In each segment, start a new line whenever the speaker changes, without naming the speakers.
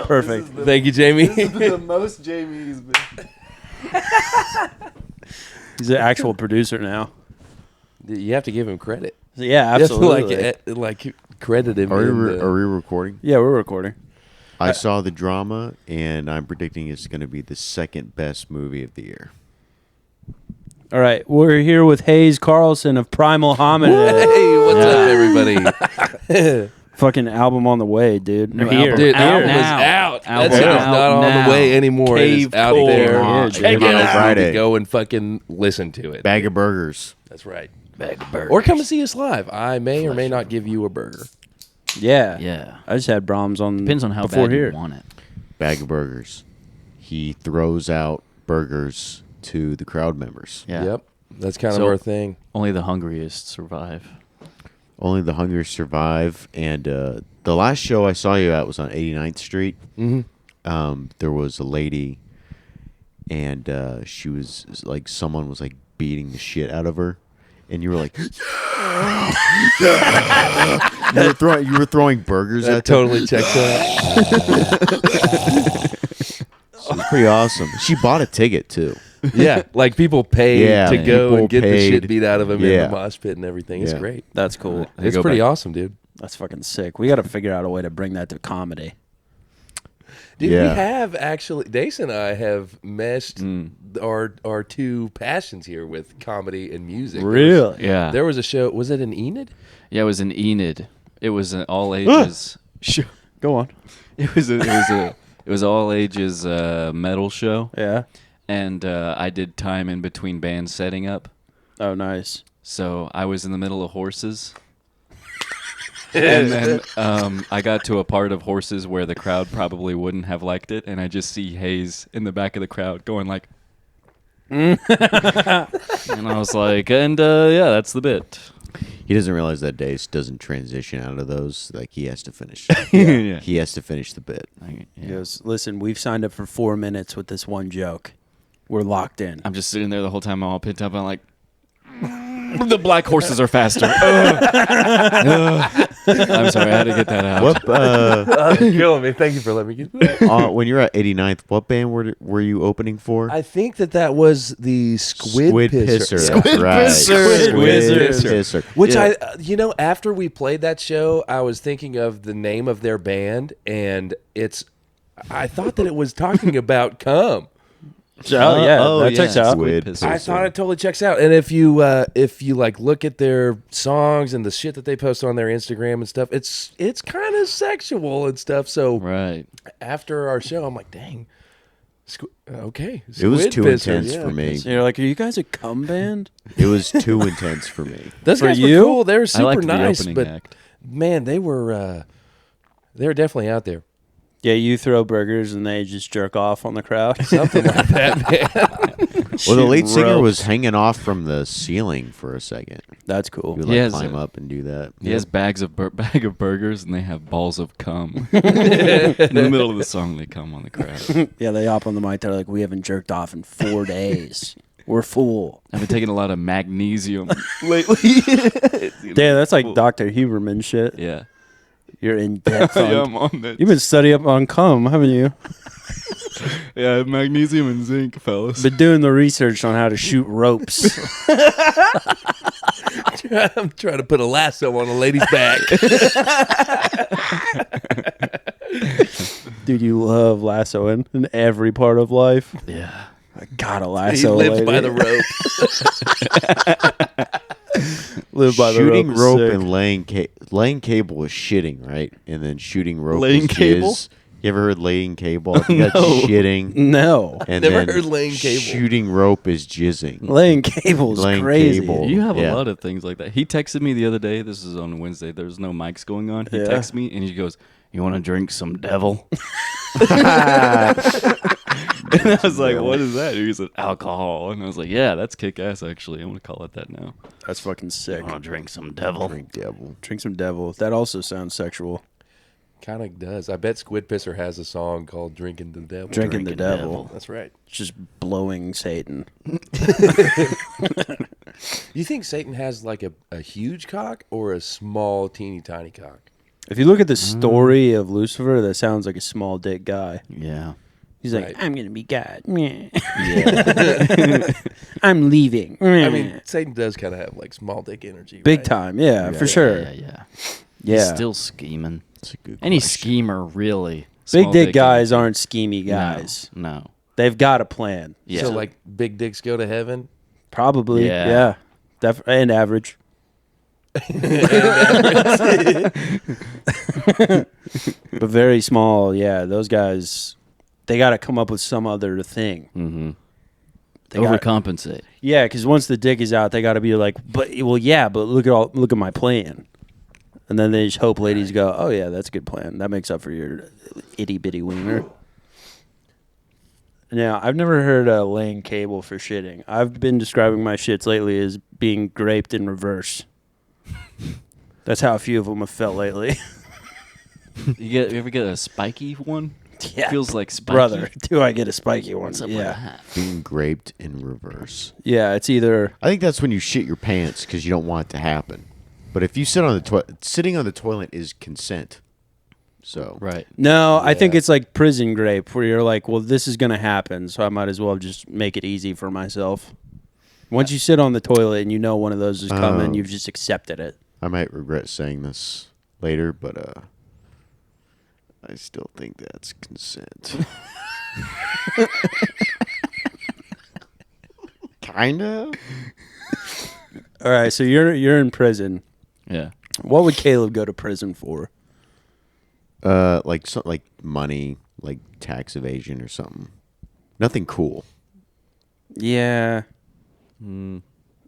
Perfect.
Thank you, Jamie.
This is the most Jamie he's been.
He's an actual producer now.
You have to give him credit.
Yeah,
You have to,
absolutely.
like credit him.
Are we recording?
Yeah, we're recording.
I saw the drama, and I'm predicting it's going to be the second best movie of the year.
All right, we're here with Haze Carlson of Primal Hominid.
Hey, what's up, everybody?
Fucking album on the way, dude.
New
Here.
album.
Dude,
Out
album is
now.
out.
Album
That shit is
out
not on
now.
the way anymore. It is out
CAVECORE.
there.
Yeah,
Check
dude.
it out.
Friday.
Go and fucking listen to it.
Bag of burgers.
That's right.
Bag of burgers.
Or come and see us live. I may or may not give you a burger.
Yeah.
Yeah.
I just had Brahms on
Depends on how
before
bad
here.
you want it.
Bag of burgers. He throws out burgers to the crowd members.
Yeah.
Yep. That's kind
So-
of our thing.
Only the hungriest survive.
Only the hungry survive. And the last show I saw you at was on 89th Street.
Mm-hmm.
There was a lady, and she was like, someone was like beating the shit out of her, and you were like, you were throwing burgers
That
at them.
totally checks out.
It was pretty awesome. She bought a ticket too.
Yeah, like people pay
Yeah,
to go
people
and get the
paid.
shit beat out of them in
Yeah.
the mosh pit and everything. It's
Yeah.
great.
That's cool.
It's
go
pretty
back.
awesome, dude.
That's fucking sick. We got to figure out a way to bring that to comedy.
Dude,
Yeah.
we have actually, Dace and I have meshed our two passions here with comedy and music.
Yeah.
There was a show, was it an Enid?
Yeah, it was an Enid. It was an all ages show.
Go on.
It was all ages metal show.
Yeah.
And I did time in between bands setting up.
Oh, nice.
So I was in the middle of horses. And then I got to a part of horses where the crowd probably wouldn't have liked it, and I just see Haze in the back of the crowd going like, and I was like, and yeah, that's the bit.
He doesn't realize that Dace doesn't transition out of those. Like, he has to finish.
Yeah.
He has to finish the bit.
He goes, listen, we've signed up for 4 minutes with this one joke. We're locked in.
I'm just sitting there the whole time, all pent up. I'm like, the black horses are faster. I'm sorry, I had to get that out.
What?
Killing me. Thank you for letting me get that.
When you're at 89th, what band were you opening for?
I think that was the Squid Pisser.
That's right.
Squid
Pisser.
Which
Yeah.
after we played that show, I was thinking of the name of their band, and I thought that it was talking about cum.
Oh, yeah. That checks out.
Squid
Pisser.
I thought it totally checks out. And if you like look at their songs and the shit that they post on their Instagram and stuff, it's kind of sexual and stuff. So
Right.
after our show, I'm like, dang, okay.
It was
Squid
too
Pisser,
intense
yeah.
for me.
So you're like, are you guys a cum band?
It was too intense for me.
Those
For
guys
you?
were cool. They were
I
super
liked
nice,
the opening
but
act.
man, they were definitely out there.
Yeah, you throw burgers and they just jerk off on the crowd.
Something like that, man.
Well, the lead
Shoot
singer
ropes.
was hanging off from the ceiling for a second.
That's cool.
He would
He has
climb
a-
up and do that.
He has bag of burgers, and they have balls of cum. In the middle of the song, they come on the crowd.
Yeah, they hop on the mic. They're like, we haven't jerked off in 4 days. We're full.
I've been taking a lot of magnesium lately.
Damn, that's like Dr. Huberman shit.
Yeah.
You're in depth on.
Yeah, I'm on that.
You've been studying up on cum, haven't you?
Yeah, I have magnesium and zinc, fellas.
Been doing the research on how to shoot ropes.
I'm trying to put a lasso on a lady's back.
Dude, you love lassoing in every part of life.
Yeah.
I gotta
He
lasso.
lives
a
by
lady.
the rope.
Live by the
Shooting
rope. is
rope
sick.
and laying cable was shitting, right? And then shooting rope
Laying
was
cable?
jizz. You ever heard laying cable? I think that's
No.
shitting.
No.
And
Never
then
heard laying cable.
Shooting rope is jizzing.
Laying cable is
Laying
crazy.
cable.
You have
Yeah.
a lot of things like that. He texted me the other day. This is on Wednesday. There's no mics going on. He
Yeah.
texts me and he goes, "You want to drink some devil?" And I was like, "What is that?" He said, "Alcohol." And I was like, "Yeah, that's kick ass. Actually, I'm gonna call it that now."
That's fucking sick.
Want to drink some devil?
Drink devil.
Drink some devil. That also sounds sexual.
Kind of does. I bet Squid Pisser has a song called "Drinking the Devil."
Drinking the devil.
That's right.
Just blowing Satan.
You think Satan has like a huge cock or a small, teeny tiny cock?
If you look at the story of Lucifer, that sounds like a small dick guy.
Yeah.
He's like,
Right.
I'm gonna be God. Meh.
Yeah.
I'm leaving.
I mean, Satan does kind of have like small dick energy.
big
right?
time. Yeah, for sure.
Yeah.
Yeah.
He's still scheming.
That's a good
Any
question.
schemer, really.
Big
Small
dick
dick
guys
energy.
aren't schemy guys.
No.
They've got a plan.
Yeah.
So like big dicks go to heaven.
Probably.
Yeah.
Yeah. And average. But very small. Yeah. Those guys, they got to come up with some other thing.
Mm-hmm.
They got-
Overcompensate.
Yeah, because once the dick is out, they got to be like, but look at my plan, and then they just hope ladies go, oh yeah, that's a good plan. That makes up for your itty bitty wiener. Now, I've never heard laying cable for shitting. I've been describing my shits lately as being graped in reverse. That's how a few of them have felt lately.
You ever get a spiky one?
Yeah,
Feels like spiky.
brother, do I get a spiky one?
What's up with
Yeah,
that?
Being graped in reverse.
yeah. It's either
I think that's when you shit your pants because you don't want it to happen. But if you sit on the toilet, sitting on the toilet is consent. So
Right.
no. I think
Yeah.
it's like prison grape, where you're like, well, this is gonna happen, so I might as well just make it easy for myself. Once you sit on the toilet and you know one of those is coming,
Oh.
you've just accepted it.
I might regret saying this later, but I still think that's consent. Kind of.
All right, so you're in prison.
Yeah.
What would Caleb go to prison for?
Like money, like tax evasion or something. Nothing cool.
Yeah.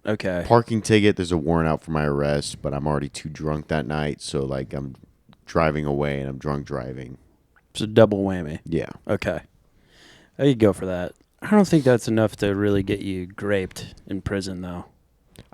Okay.
Parking ticket. There's a warrant out for my arrest, but I'm already too drunk that night, so like I'm driving away and I'm drunk driving.
So double whammy.
Yeah.
Okay. I could go for that. I don't think that's enough to really get you graped in prison, though.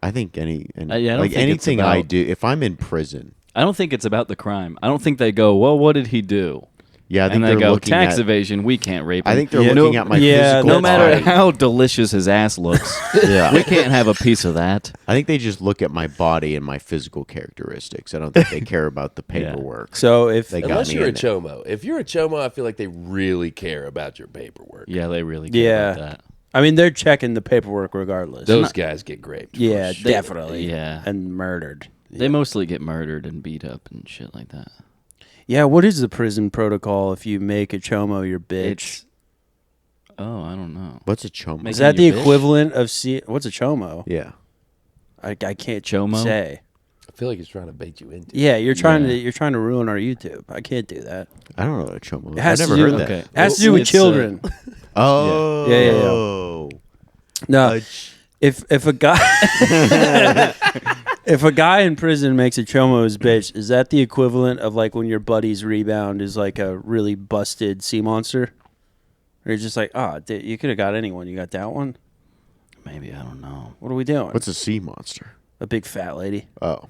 I think
yeah, I don't
like
think it's
anything I
about-
do, if I'm in prison,
I don't think it's about the crime. I don't think they go, well, what did he do?
yeah, I think
And they
they're
go,
looking
tax
at.
evasion, we can't rape him.
I think they're
Yeah.
looking
No-
at my
yeah,
physical.
no matter
body.
how delicious his ass looks,
Yeah.
we can't have a piece of that.
I think they just look at my body and my physical characteristics. I don't think they care about the paperwork.
So if
They got
Unless
me
you're a
in it.
chomo. If you're a chomo, I feel like they really care about your paperwork.
Yeah, they really care
Yeah.
about that.
I mean, they're checking the paperwork regardless.
Those guys get graped. for
Yeah,
sure.
definitely.
Yeah.
And murdered.
They mostly get murdered and beat up and shit like that.
Yeah, what is the prison protocol if you make a chomo your bitch?
It's, oh, I don't know.
What's a chum?
Is
Making
that the
your bitch?
equivalent of what's a chomo?
Yeah.
I can't
Chomo?
say.
I feel like he's trying to bait you into it.
Yeah, you're trying
Yeah.
to ruin our YouTube. I can't do that.
I don't know what a chum is.
It has
I've
to
never
do-
heard that.
Okay.
It has to do with
It's,
children.
Oh.
Yeah. No, if a guy if a guy in prison makes a chomo his bitch, is that the equivalent of like when your buddy's rebound is like a really busted sea monster? Or you're just like, dude, you could have got anyone. You got that one?
Maybe. I don't know.
What are we doing?
What's a sea monster?
A big fat lady.
Oh.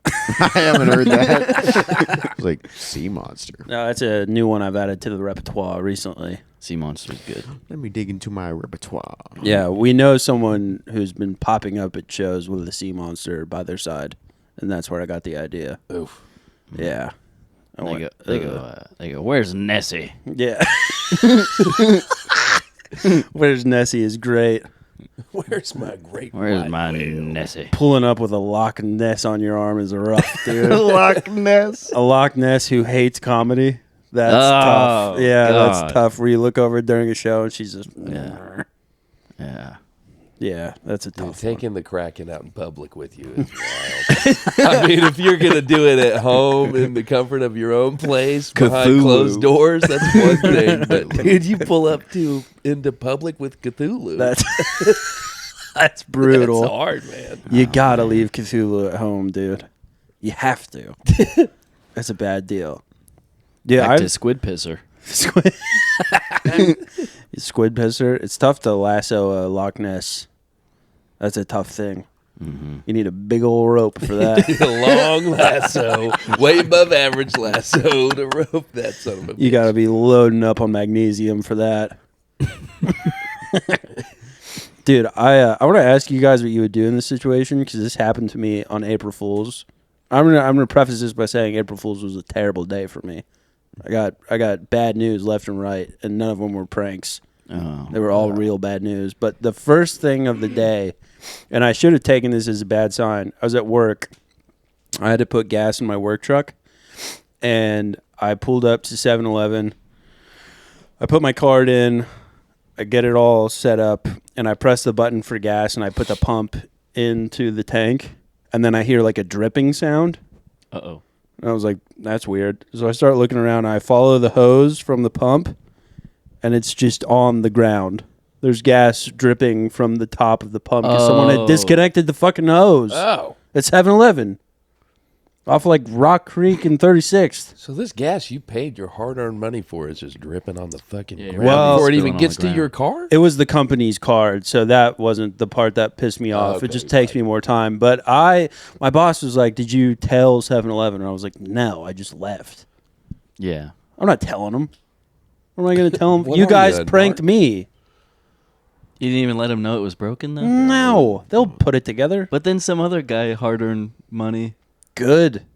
I haven't heard that. It's like sea monster.
No, that's a new one I've added to the repertoire recently.
Sea Monster's good.
Let me dig into my repertoire.
Yeah, we know someone who's been popping up at shows with a sea monster by their side, and that's where I got the idea.
Oof.
Yeah. I
They
went,
go, they go, where's Nessie?
Yeah. Where's Nessie is great.
Where's my great
Where's
white
my
whale?
Nessie?
Pulling up with a Loch Ness on your arm is rough, dude.
Loch Ness.
A Loch Ness who hates comedy. That's
Oh,
tough. Yeah,
God.
that's tough. Where you look over during a show and she's just,
Yeah. Yeah.
yeah, that's a
Dude,
tough one.
taking the Kraken out in public with you is wild. I mean, if you're gonna do it at home in the comfort of your own place behind
Cthulhu.
closed doors, that's one thing. But dude, you pull up into public with Cthulhu.
That's that's brutal.
That's hard, man.
You gotta leave Cthulhu at home, dude. You have to. That's a bad deal. Yeah,
Back to Squid Pisser.
squid. Squid pisser. It's tough to lasso a Loch Ness. That's a tough thing. You need a big old rope for that.
A long lasso, way above average lasso to rope that son of a
You
bitch.
got to be loading up on magnesium for that. Dude, I want to ask you guys what you would do in this situation because this happened to me on April Fool's. I'm gonna preface this by saying April Fool's was a terrible day for me. I got bad news left and right, and none of them were pranks.
Oh.
They were all real bad news. But the first thing of the day, and I should have taken this as a bad sign. I was at work. I had to put gas in my work truck, and I pulled up to 7-Eleven. I put my card in. I get it all set up, and I press the button for gas, and I put the pump into the tank, and then I hear like a dripping sound.
Uh-oh.
And I was like, that's weird. So I start looking around, and I follow the hose from the pump, and it's just on the ground. There's gas dripping from the top of the pump because someone had disconnected the fucking hose.
Oh.
At 7-Eleven. Off like Rock Creek and 36th.
So this gas you paid your hard-earned money for is just dripping on the fucking ground
well-
before it
Spilling
even
on
gets
the
to
ground.
your car?
It was the company's card, so that wasn't the part that pissed me off.
Okay,
It just takes me more time. But my boss was like, did you tell 7-Eleven? And I was like, no, I just left.
Yeah.
I'm not telling them. What am I going to tell them?
What
You
are
guys
you,
pranked
narc?
me.
You didn't even let him know it was broken, though?
No, they'll put it together.
But then some other guy hard-earned money.
Good.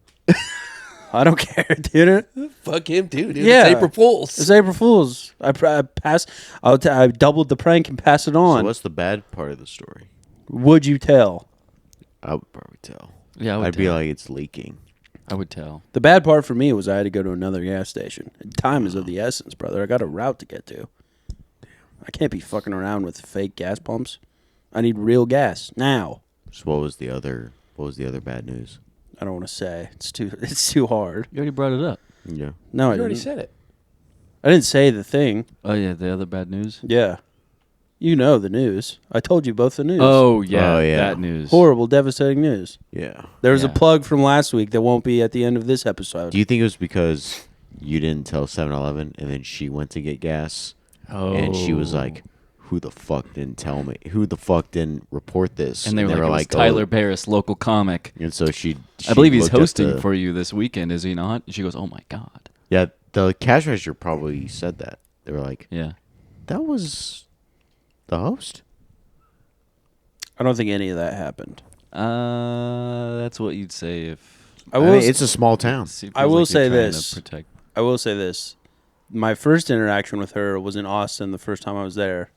I don't care, dude.
Fuck him too, dude.
Yeah.
It's April Fool's.
It's April Fool's. I passed. I doubled the prank and passed it
So
on.
what's the bad part of the story?
Would you tell?
I would probably tell.
Yeah,
I'd be like, it's leaking.
I would tell.
The bad part for me was I had to go to another gas station. Time is of the essence, brother. I got a route to get to. I can't be fucking around with fake gas pumps. I need real gas now.
So what was the other bad news?
I don't want to say. It's too hard.
You already brought it up.
Yeah.
No, I
You already
didn't.
said it.
I didn't say the thing.
Oh, yeah, the other bad news?
Yeah. You know the news. I told you both the news.
Oh, yeah,
Oh, yeah.
that news.
Horrible, devastating news.
Yeah.
There was a
Yeah.
plug from last week that won't be at the end of this episode.
Do you think it was because you didn't tell 7-Eleven and then she went to get gas
Oh.
and she was like, who the fuck didn't tell me? Who the fuck didn't report this?
And they were like,
oh.
Tyler Barris, local comic.
And so she
I believe he's
looked at
hosting
the-
for you this weekend, is he not? And she goes, oh, my God.
Yeah, the cash register probably said that. They were like,
Yeah.
that was the host?
I don't think any of that happened.
That's what you'd say if...
I
I
will.
mean, it's a small town.
I will
you're
say
trying to
this.
protect-
I will say this. My first interaction with her was in Austin the first time I was there.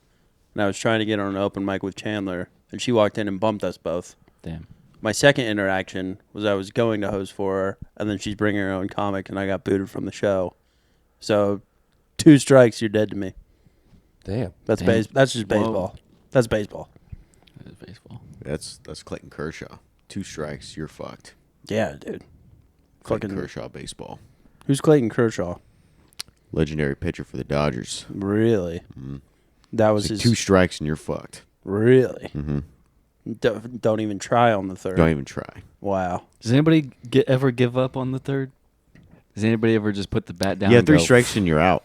And I was trying to get on an open mic with Chandler. And she walked in and bumped us both.
Damn.
My second interaction was I was going to host for her. And then she's bringing her own comic. And I got booted from the show. So 2 strikes, you're dead to me.
Damn.
That's
Damn.
That's just
Whoa.
baseball. That's baseball.
That is baseball.
That's Clayton Kershaw. 2 strikes, you're fucked.
Yeah, dude.
Clayton
Fucking
Kershaw baseball.
Who's Clayton Kershaw?
Legendary pitcher for the Dodgers.
Really? That was
It's like
his.
2 strikes and you're fucked.
Really?
Mm-hmm.
Don't even try on the third.
Don't even try.
Wow.
Does anybody ever give up on the third? Does anybody ever just put the bat down?
Yeah,
and
3
go,
strikes and you're out.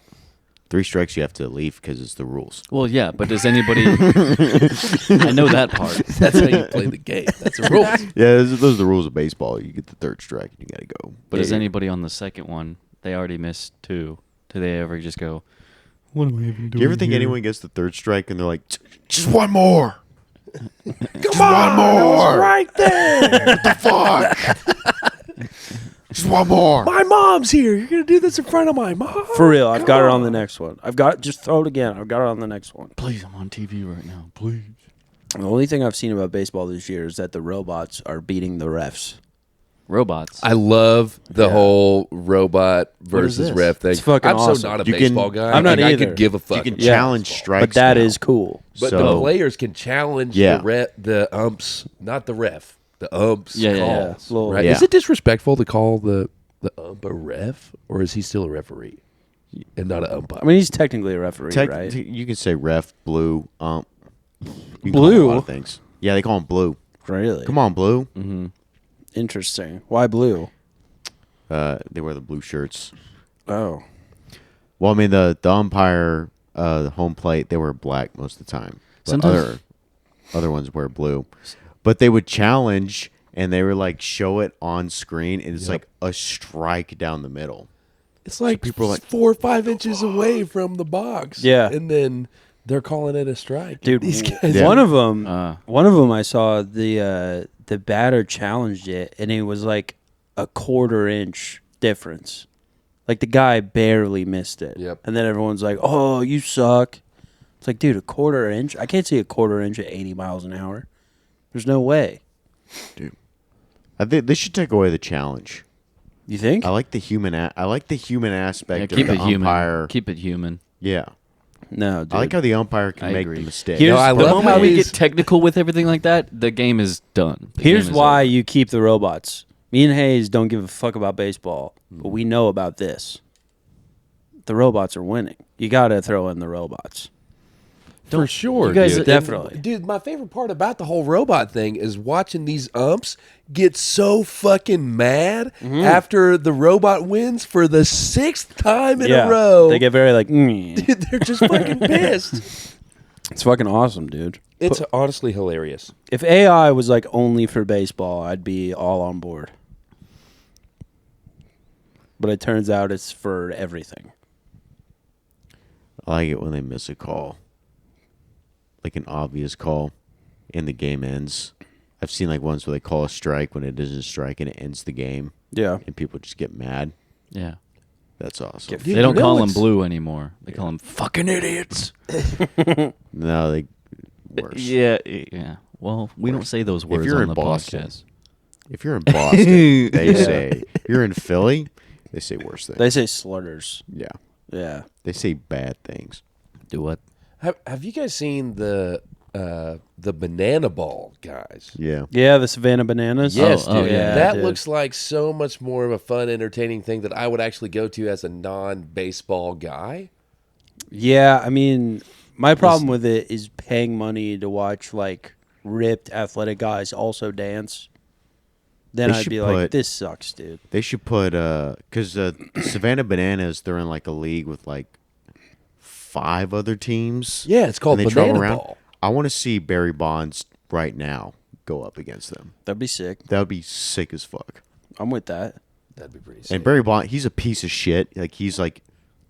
3 strikes, you have to leave because it's the rules.
Well, yeah, but does anybody... I know that part.
That's how you play the game. That's the rules.
Yeah, those are the rules of baseball. You get the 3rd strike and you got to go.
But
Yeah,
is anybody on the second one, they already missed 2. Do they ever just go, what am I even doing
Do you ever think
here?
anyone gets the 3rd strike and they're like, just one more? Come on, one more!
Right there.
What the fuck? Just one more.
My mom's here. You're gonna do this in front of my mom.
For real, I've got her on the next one. Just throw it again. I've got her on the next one.
Please, I'm on TV right now. Please.
The only thing I've seen about baseball this year is that the robots are beating the refs.
Robots.
I love the
Yeah.
whole robot versus
this?
ref thing.
It's fucking
I'm
awesome.
so not a
You can-
baseball guy.
I'm not
Like, I
either.
could give a fuck.
You can
about
challenge
baseball.
strikes.
But that
now.
is cool.
But
So-
the players can challenge
Yeah.
the umps, not the ref. The umps
Yeah, yeah, yeah.
calls.
Little-
Right?
Yeah.
Is it disrespectful to call the ump a ref, or is he still a referee and not an umpire?
I mean, he's technically a referee, right?
You can say ref, blue, You can
Blue?
call him a lot of things. Yeah, they call him blue.
Really?
Come on, blue.
Mm-hmm.
Interesting. Why blue?
They wear the blue shirts.
Oh.
Well, I mean, the umpire, the home plate, they wear black most of the time. But
Sometimes-
other ones wear blue. But they would challenge, and they were like show it on screen, and it's like a strike down the middle.
It's like
people are like,
4 or 5 inches away from the box.
Yeah.
and then they're calling it a strike.
Dude,
these guys.
Yeah.
one of them,
Uh.
I saw the batter challenged it, and he was like a quarter-inch difference. Like, the guy barely missed it.
Yep.
And then everyone's like, oh, you suck. It's like, dude, a quarter inch? I can't see a quarter inch at 80 miles an hour. There's no way.
I think they should take away the challenge.
You think?
I like the human. I like the human aspect
keep
of
it
the
human.
umpire.
Keep it human.
Yeah,
No, dude.
I like how the umpire can
I
make
agree.
the mistake.
Here's-
No, I
The
love
moment
how
we
he's
get technical with everything like that, the game is done. The
Here's
game is
why
over.
you keep the robots. Me and Hayes don't give a fuck about baseball, but we know about this. The robots are winning. You got to throw in the robots.
for sure,
you guys-
dude.
Definitely.
Dude, my favorite part about the whole robot thing is watching these umps get so fucking mad after the robot wins for the 6th time in a row.
They get very like, mm.
Dude, they're just fucking pissed.
It's fucking awesome, dude.
It's honestly hilarious.
If AI was like only for baseball, I'd be all on board. But it turns out it's for everything.
I like it when they miss a call, like an obvious call, and the game ends. I've seen like ones where they call a strike when it isn't a strike and it ends the game,
Yeah.
and people just get mad.
Yeah.
That's awesome.
Get
Dude,
They don't
you know
call them
what's-
blue anymore. They call them fucking idiots.
No, they worse.
Yeah. Well, we don't say those words
you're
on
in
the
Boston,
podcast.
If you're in Boston, they say. If you're in Philly, they say worse things.
They say slurs.
Yeah,
Yeah.
they say bad things.
Do what?
Have you guys seen the banana ball guys?
Yeah,
Yeah, the Savannah Bananas.
Yes,
Oh,
dude.
yeah,
that
dude.
looks like so much more of a fun, entertaining thing that I would actually go to as a non-baseball guy.
Yeah, I mean, my problem with it is paying money to watch like ripped athletic guys also dance. Then
They
I'd
should
be like,
put-
this sucks, dude.
they should put because Savannah Bananas, they're in like a league with like 5 other teams.
Yeah, it's called
and they travel
banana
around.
ball.
I want to see Barry Bonds right now go up against them.
That'd be sick.
That would be sick as fuck.
I'm with that.
That'd be pretty sick.
And Barry Bonds, he's a piece of shit. Like he's like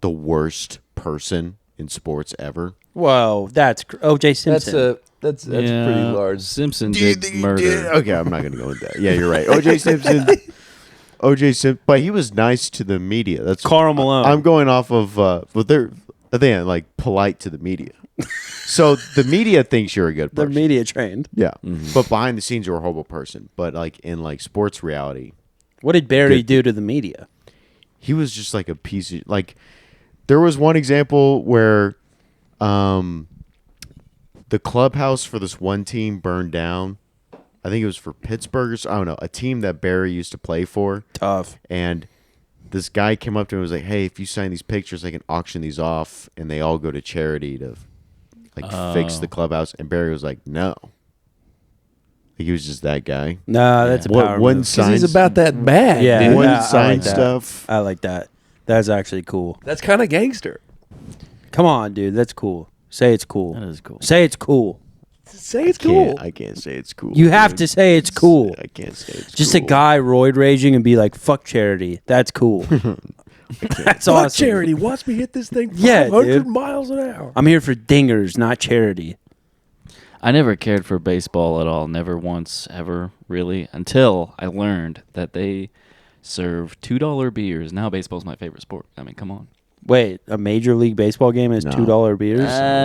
the worst person in sports ever.
Whoa, that's O.J. Simpson.
That's pretty large.
Simpson did murder.
Okay, I'm not gonna go with that. Yeah, you're right. O.J. Simpson. O.J. Simpson, but he was nice to the media. That's
Karl Malone.
I'm going off of what they're like polite to the media. So the media thinks you're a good
They're
person.
media trained.
Yeah, but behind the scenes you're a horrible person. But like in like sports reality,
What did Barry
Good.
do to the media?
he was just like a piece of like. There was one example where, the clubhouse for this one team burned down. I think it was for Pittsburgh or I don't know, a team that Barry used to play for.
Tough.
And this guy came up to him and was like, "Hey, if you sign these pictures, I can auction these off, and they all go to charity to like fix the clubhouse." And Barry was like, "No." Like, he was just that guy.
Nah, that's a power
One
move.
sign,
He's about that bad.
Yeah,
dude.
one
I
sign
like that.
stuff.
I like that. That's actually cool.
That's kind of gangster.
Come on, dude. That's cool. Say it's cool.
That is cool.
Say it's cool.
Say it's cool.
I can't say it's cool.
You have
dude.
to say it's cool.
I can't say it's
Just
cool.
a guy roid raging and be like, fuck charity. That's cool. That's
Fuck
awesome.
charity. Watch me hit this thing
Yeah,
500
dude.
miles an hour.
I'm here for dingers, not charity.
I never cared for baseball at all. Never once, ever, really, until I learned that they serve $2 beers. Now baseball's my favorite sport. I mean, come on.
Wait, a major league baseball game is
No.
$2 beers?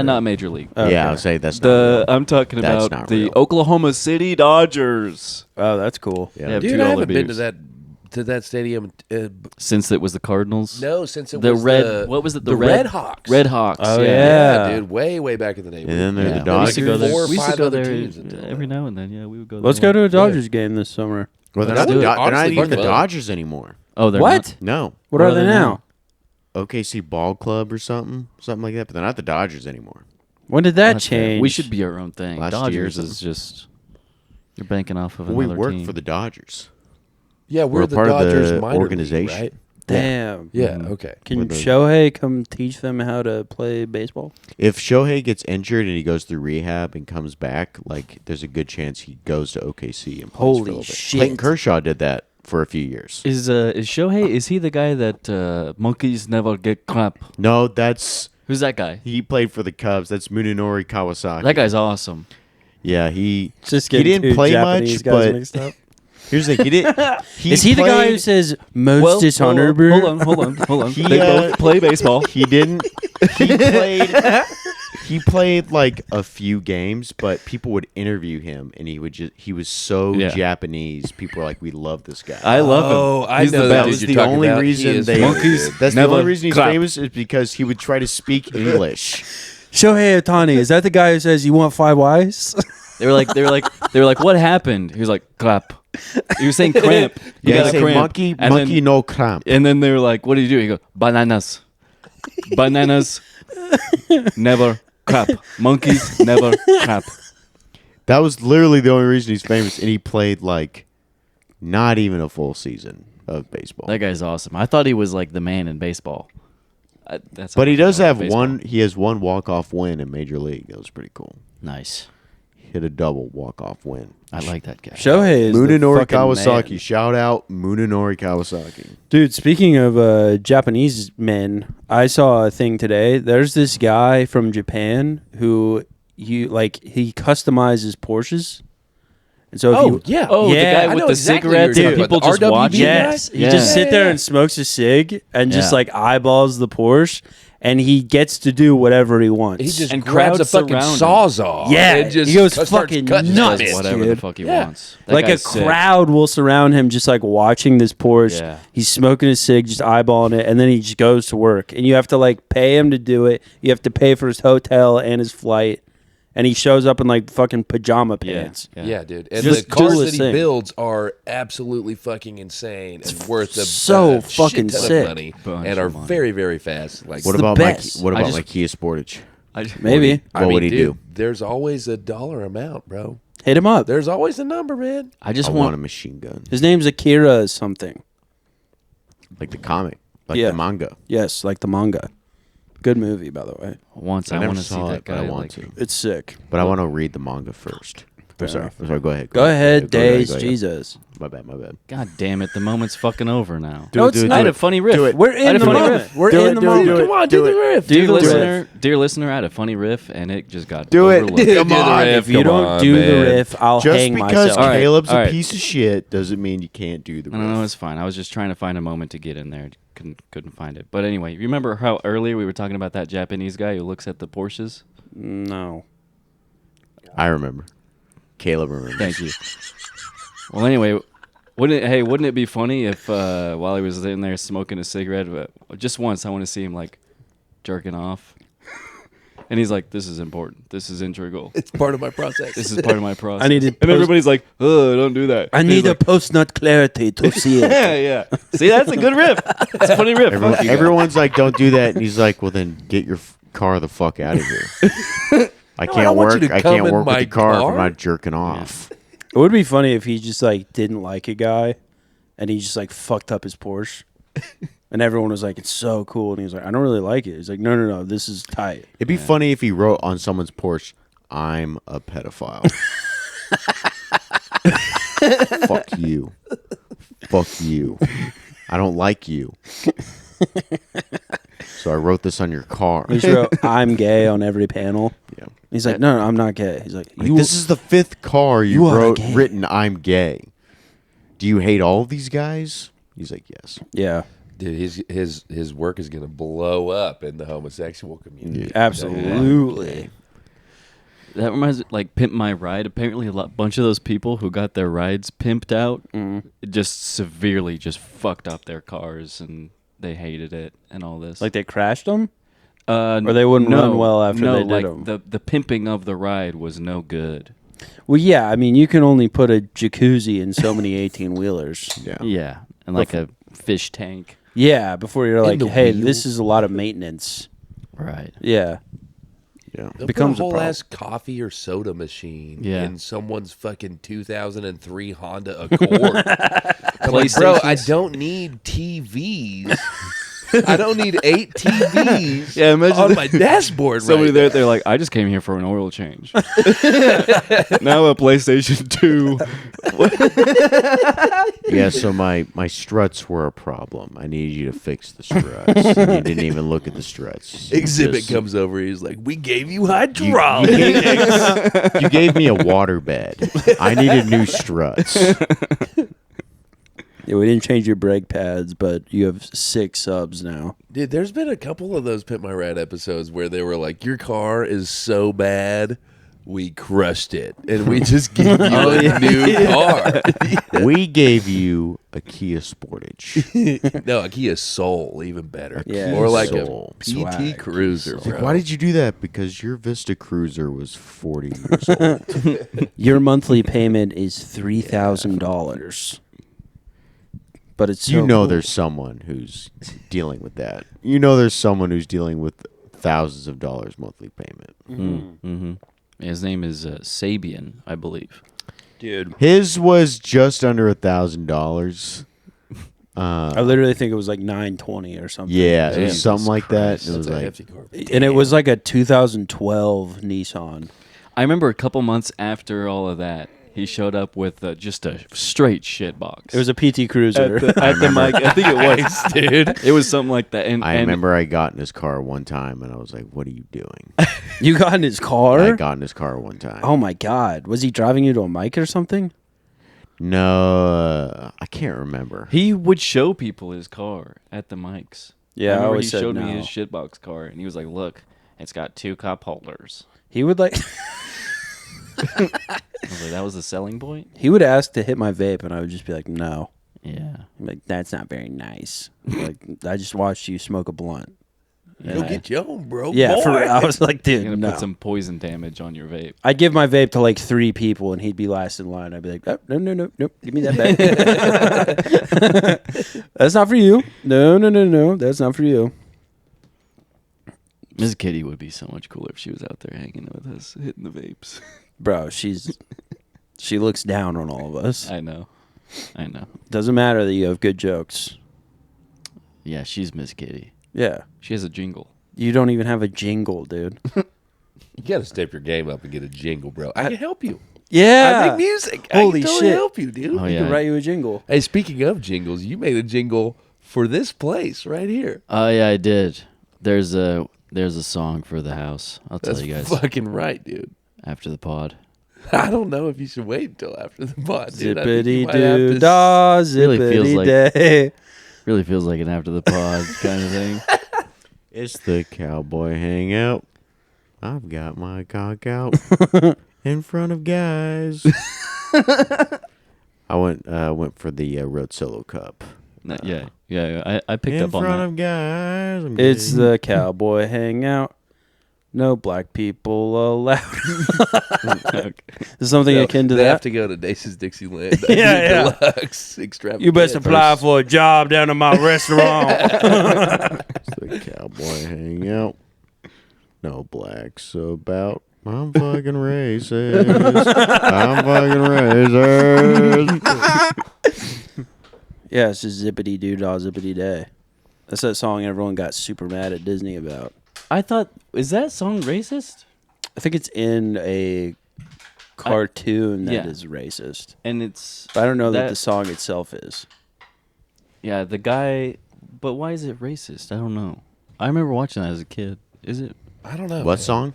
Not major league.
Okay.
Yeah, I'll say that's not real.
I'm talking
That's
about
not
the
real.
Oklahoma City Dodgers.
Oh, that's cool.
Yeah.
They have
Dude,
$2
I haven't been
beers.
to that stadium.
Since it was the Cardinals.
No, since it
The
was
red. What was it?
the Red Hawks.
Red Hawks.
Oh,
yeah.
yeah.
dude, way back in the day.
And then there are the
We
Dodgers.
used to go there.
4 or
We used to
5
go
other
there
teams until
every
then.
now and then. Yeah, we would go.
Let's
there.
go to a Dodgers game this summer.
Well, they're
That
not,
would
they're not
honestly
even
be
the
fun.
Dodgers anymore.
Oh, they're
What?
not?
No.
What are they now?
OKC Ball Club or something like that. But they're not the Dodgers anymore.
When did that
That's fair.
change?
We should be our own thing.
Last
Dodgers
year or
is just you're banking off of
We
another
work
team.
for the Dodgers.
Yeah, we're
We're
the
part of the
Dodgers minor league,
organization.
right?
Damn.
Yeah,
Mhm.
okay.
Can
We're the-
Shohei come teach them how to play baseball?
If Shohei gets injured and he goes through rehab and comes back, like there's a good chance he goes to OKC and plays for a
Holy
little bit.
shit.
Clayton Kershaw did that for a few years.
Is Shohei? Is he the guy that monkeys never get crap?
No, that's
Who's that guy?
he played for the Cubs. That's Munenori Kawasaki.
That guy's awesome.
Yeah, he
Just
he
getting
didn't
two
play
Japanese
much,
guys
but
mixed up.
Here's the thing.
Is he the guy who says most dishonorable?
Hold on.
He,
They both play baseball.
He didn't. He played like a few games, but people would interview him, and he was so
Yeah.
Japanese. People were like, "We love this guy."
I love him.
Oh, I
He's
know
the
that
best.
dude
the
you're talking
only
about. He
reason
is
they.
Monkeys
That's the
never
only reason he's
clap.
famous is because he would try to speak English.
Shohei Ohtani, is that the guy who says you want 5 eyes?
They were like, what happened? He was like, clap. He was saying cramp. He
Yeah,
got a
say
cramp.
monkey,
And
monkey,
then,
no cramp.
and then they were like, what do you do? He goes, bananas. Bananas never crap. Monkeys never crap.
That was literally the only reason he's famous, and he played like not even a full season of baseball.
That guy's awesome. I thought he was like the man in baseball. That's
But he does have
baseball.
one. He has one walk-off win in Major League. That was pretty cool.
Nice.
Hit a double walk-off win.
I like that guy.
Shohei is
Munenori
the fucking
Kawasaki.
man.
Shout out Munenori Kawasaki.
Dude, speaking of Japanese men, I saw a thing today. There's this guy from Japan who he customizes Porsches. And so if you,
yeah.
Oh,
Yeah,
the
I
guy with
know
the
exactly what you're
cigarettes and
talking
people
about.
just
The
watch
RWB
it.
yes,
guy?
he just sit there and smokes a cig and just
Yeah.
like eyeballs the Porsche, and he gets to do whatever he wants.
He just
And
grabs a
crowds
fucking
surround him.
sawzall.
Yeah,
and just
he goes
starts
fucking
cutting
nuts,
shit.
Whatever
dude.
the fuck he
Yeah.
wants. That
like a
guy's sick.
crowd will surround him just like watching this Porsche.
Yeah.
He's smoking a cig, just eyeballing it, and then he just goes to work. And you have to like pay him to do it. You have to pay for his hotel and his flight. And he shows up in like fucking pajama pants.
Yeah, dude. And
Just
the cars
do
that
his
he
thing.
builds are absolutely fucking insane and worth a
so
a
fucking
shit ton
sick.
of money
Bunch
and
of
are
money.
very, very fast. Like
What
the
about
best.
What
I
about
just-
like Kia Sportage?
Maybe.
What would he
dude,
do?
There's always a dollar amount, bro.
Hit him up.
There's always a number, man.
I just
I want a
want.
machine gun,
His name's Akira something.
like the comic, like
Yeah.
the manga.
Yes, like the manga. Good movie, by the way.
Once
I
I
never
want to see
saw
that
it, but
guy.
I want
Like,
to.
It's sick.
But I want to read the manga first.
Fair
I'm sorry.
enough.
I'm sorry. Go ahead.
Go ahead,
Go ahead,
Days.
go ahead.
Jesus.
My bad. My bad.
God damn it! The moment's fucking over now.
No, it's
do it,
not.
I
do
had a
it.
funny riff.
Do it.
We're
I had
in
a
the
funny
moment.
riff.
We're
Do
in
it,
the
do it,
moment.
do it.
Come on, do the riff.
Dear listener, I had a funny riff and it just got
Do it.
overlooked.
Come on.
If you don't do the riff, I'll
Just
hang
because
myself.
All right,
Caleb's
all
a
right.
piece of shit doesn't mean you can't do the
No,
riff.
it's fine. I was just trying to find a moment to get in there. Couldn't find it. But anyway, you remember how earlier we were talking about that Japanese guy who looks at the Porsches?
No.
I remember. Caleb remembers.
Thank you. Well, anyway, wouldn't it be funny if while he was in there smoking a cigarette, just once I want to see him like jerking off, and he's like, "This is important. This is integral.
It's part of my process.
This is part of my process."
I need to
and
post-
everybody's like, "Oh, don't do that."
I
And he's
need a
like,
post-nut clarity to see it.
yeah. See, that's a good riff. It's a funny riff.
Everyone's like, don't do that. And he's like, well, then get your car the fuck out of here. I
don't
can't
want
work.
you to
I
come
can't
in
work with
my
the car if
car.
I'm not jerking off.
It would be funny if he just like didn't like a guy, and he just like fucked up his Porsche, and everyone was like, "It's so cool," and he was like, "I don't really like it." He's like, "No, this is tight."
It'd be funny if he wrote on someone's Porsche, I'm a pedophile. Fuck you. Fuck you. I don't like you. So I wrote this on your car.
He just wrote, "I'm gay" on every panel.
Yeah.
He's like, "No, I'm not gay." He's like,
Like, this is the 5th car
you are
wrote
gay.
written I'm gay. Do you hate all of these guys? He's like, yes.
yeah,
Dude, his work is gonna blow up in the homosexual community.
absolutely."
That reminds me, like Pimp My Ride. Apparently, a bunch of those people who got their rides pimped out just severely just fucked up their cars and they hated it and all this.
Like they crashed them.
or
they wouldn't run well after they did
like
'em.
the pimping of the ride was no good.
Well, yeah, I mean, you can only put a jacuzzi in so many 18-wheelers.
Yeah.
Yeah, and like a fish tank.
Yeah, before you're like,
the
"Hey,
wheel.
this is a lot of maintenance."
Right.
Yeah.
Yeah.
They'll
becomes a
put a whole
problem.
ass coffee or soda machine
Yeah.
in someone's fucking 2003 Honda Accord. I'm like, bro, I
PlayStations.
don't need TVs I don't need 8 TVs
Yeah, imagine
on my dashboard.
somebody
right
they're like, I just came here for an oil change. Now a PlayStation 2.
Yeah, so my struts were a problem. I needed you to fix the struts. And you didn't even look at the struts. You
Exhibit
just-
comes over. He's like, "We gave you
you,
hydraulics."
you gave me a water bed. I needed new struts.
Yeah, we didn't change your brake pads, but you have 6 subs now.
Dude, there's been a couple of those Pimp My Ride episodes where they were like, "Your car is so bad, we crushed it, and we just gave you a new car."
We gave you a Kia Sportage.
No, a Kia Soul, even better.
Yeah,
More like
Soul.
a PT
Swag.
Cruiser,
Like,
bro.
why did you do that? Because your Vista Cruiser was 40 years old.
Your monthly payment is $3,000. But it's so
You know
cool.
there's someone who's dealing with that. You know there's someone who's dealing with thousands of dollars monthly payment.
Mm-hmm. His name is Sabian, I believe.
Dude.
His was just under $1,000.
I literally think it was like $920 or something.
Yeah, it was
Jesus
something like that.
That's
It was
a
like,
hefty car.
And it was like a 2012 Nissan.
I remember a couple months after all of that, he showed up with just a straight shit box.
It was a PT Cruiser.
at the mic. I think it was, dude. It was something like that. And
I remember I got in his car one time and I was like, "What are you doing?"
You got in his car?
I got in his car one time.
Oh my God. Was he driving you to a mic or something?
No, I can't remember.
he would show people his car at the mics.
Yeah, I
remember
always
he
said
showed
no.
me his shitbox car, and he was like, "Look, it's got 2 cup holders."
He would like
I was like, "That was the selling point."
he would ask to hit my vape and I would just be like, no.
Yeah.
I'm like, that's not very nice. Like I just watched you smoke a blunt.
Go get your own, bro.
Yeah,
boy.
for real. I was like,
You're
dude,
gonna
no.
put some poison damage on your vape.
I'd give my vape to like 3 people and he'd be last in line. I'd be like, oh, no, give me that back. That's not for you. No, that's not for you.
Miss Kitty would be so much cooler if she was out there hanging with us, hitting the vapes.
Bro, she looks down on all of us.
I know.
Doesn't matter that you have good jokes.
Yeah, she's Miss Kitty.
Yeah.
She has a jingle.
You don't even have a jingle, dude.
You got to step your game up and get a jingle, bro. I can help you.
Yeah.
I make music.
Holy
I can totally
shit.
help you, dude.
Oh,
I
yeah.
can write you a jingle.
Hey, speaking of jingles, you made a jingle for this place right here.
Oh yeah, I did. There's a song for the house. I'll tell
That's
you guys
fucking right, dude.
after the pod.
I don't know if you should wait until after the pod, dude. I think you
Zippity
might have
doo
to
dah,
Really feels
zippity
like-
day.
Really feels like an after the pod kind of thing.
It's the cowboy hangout. I've got my cock out in front of guys. I went for the Road Solo Cup.
Yeah. I picked
In
up on
front
that.
of guys. I'm
It's
gay.
the cowboy hangout. No black people allowed. Is something
So
akin to
they
that?
have to go to Dace's Dixieland.
Yeah.
Deluxe extravaganza.
You best apply for a job down at my restaurant.
It's the cowboy hangout. No blacks about. I'm fucking racist. I'm fucking racist.
Yeah, it's just zippity doo dah, zippity day. That's that song everyone got super mad at Disney about.
I thought, is that song racist?
I think it's in a cartoon that
yeah.
is racist.
And it's
But I don't know that
That-
the song itself is.
yeah, the guy. But why is it racist? I don't know. I remember watching that as a kid. Is it?
I don't know.
What song?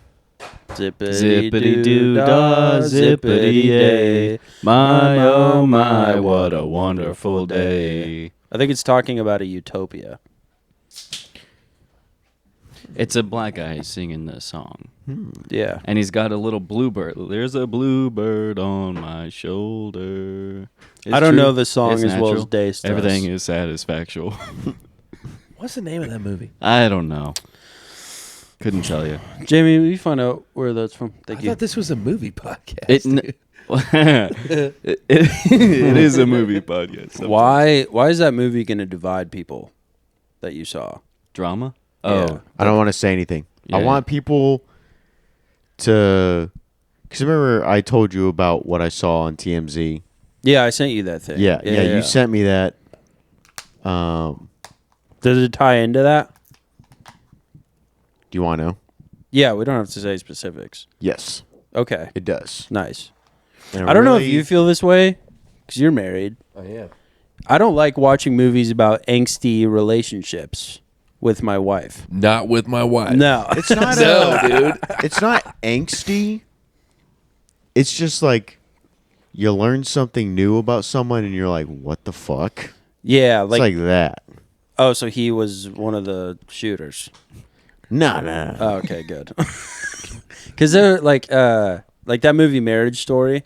Zippity doo dah, zippity day.
My oh my, what a wonderful day.
I think it's talking about a utopia.
It's a black guy singing the song.
Yeah.
And he's got a little bluebird. There's a bluebird on my shoulder. It's
I don't
true.
know the song
It's
as well as
natural.
Dace does.
Everything is satisfactual.
What's the name of that movie?
I don't know. Couldn't tell you.
Jamie, will you find out where that's from? Thank
I
you.
thought this was a movie podcast.
It
dude.
it is a movie podcast. sometimes.
Why is that movie going to divide people that you saw?
Drama?
Yeah.
Oh,
I don't want to say anything. I
Yeah.
want people to. Because remember, I told you about what I saw on TMZ.
Yeah, I sent you that thing.
Yeah, you sent me that.
Does it tie into that?
Do you want to know?
Yeah, we don't have to say specifics.
Yes,
Okay,
it does.
nice.
And
I don't know if
really-
you feel this way because you're married.
I am.
I don't like watching movies about angsty relationships with my wife.
Not with my wife.
No,
It's not.
No, dude.
It's not angsty. It's just like you learn something new about someone, and you're like, "What the fuck?"
yeah,
It's like that.
oh, so he was one of the shooters.
No.
Oh, okay, good. Because they're like that movie Marriage Story.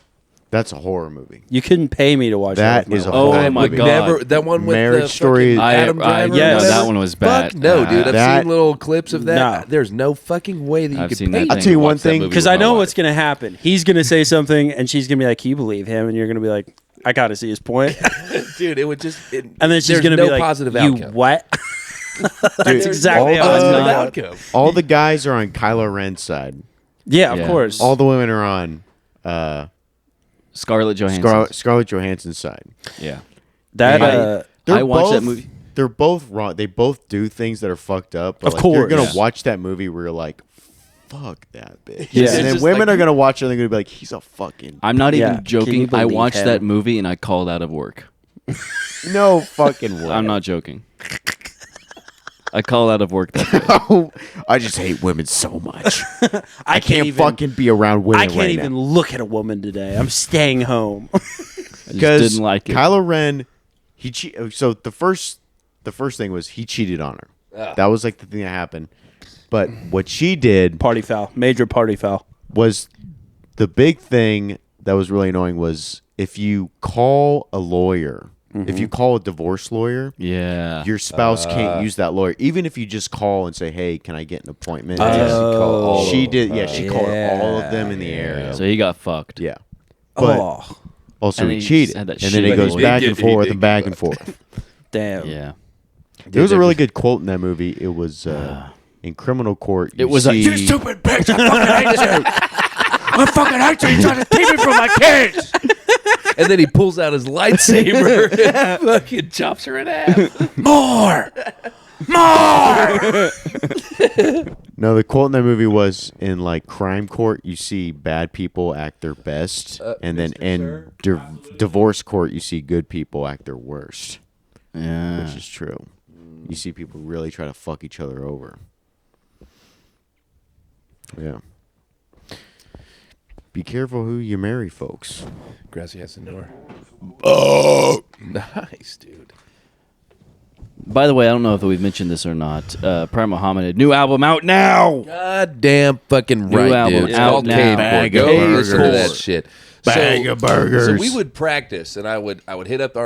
That's a horror movie.
You couldn't pay me to watch that.
That
with
is
my
a
wife.
Oh
horror
my
movie.
God.
Never that one with
Marriage
the
Story.
fucking Adam Driver.
yes.
or
No,
that one was bad.
Fuck no, dude. I've
That-
seen little clips of that.
No.
There's no fucking way that you
I've
could
seen
pay.
that
me
thing.
I'll tell you
to
one
watch that
thing,
movie
Because
with
I
my
know
wife.
what's gonna happen. He's gonna say something, and she's gonna be like, "Can you believe him?" And you're gonna be like, "I gotta see his point."
dude. It would just.
And then she's
there's
gonna
no
be like,
positive
"You
outcome.
what?" That's
Dude,
exactly
all
how it's
the-
gonna go.
outcome.
All the guys are on Kylo Ren's side.
Yeah, of
Yeah.
course.
All the women are on
Scarlett Johansson.
Scarlett Johansson's side.
Yeah.
that.
And They're
I watched that
both-
movie.
They're both wrong. They both do things that are fucked up. But
Of
like, you're
course.
gonna
Yeah.
watch that movie where you're like, "Fuck that bitch."
Yeah.
And
It's
then
just
women
like-
are gonna watch it and they're gonna be like, "He's a fucking
I'm not
Yeah.
even
Can
joking.
you
I
believe
watched
him?
that movie and I called out of work.
no fucking way."
I'm not joking. I called out of work that day.
Oh, I just hate women so much. I can't
even,
fucking be around women.
I can't
right
even
now.
look at a woman today. I'm staying home.
I just
Because
didn't like it.
Kylo Ren, so the first thing was he cheated on her. That was like the thing that happened. But what she did
Party foul. Major party foul.
was the big thing that was really annoying was if you call a lawyer, if you call a divorce lawyer,
Yeah.
your spouse can't use that lawyer. Even if you just call and say, "Hey, can I get an appointment?" She did. Yeah, she called all of them in the area.
So he got fucked.
Yeah. But
Oh,
also
And
he
he
cheated.
had
And
that
then it
shitty
goes
lawyer.
back
He
and
did- he
forth
did
and back
get
and forth.
damn.
Yeah.
There was a really good quote in that movie. It was in criminal court.
It was like,
see,
"You stupid bitch! I fucking hate you! I fucking hate you! You're trying to keep me from my kids!"
And then he pulls out his lightsaber and fucking chops her in half.
More!
No, the quote in that movie was in like crime court, you see bad people act their best, and then in divorce court, you see good people act their worst,
Yeah.
which is true. You see people really try to fuck each other over. Yeah. Be careful who you marry, folks.
Gracias, senor. Oh, nice, dude.
By the way, I don't know if we've mentioned this or not. Primal Hominid, new album out now.
Goddamn fucking
New
right,
album
dude. It's
out
called
now.
CAVECORE.
Bag
Go
of
listen to
burgers.
that shit.
Bag of burgers.
So we would practice, and I would hit up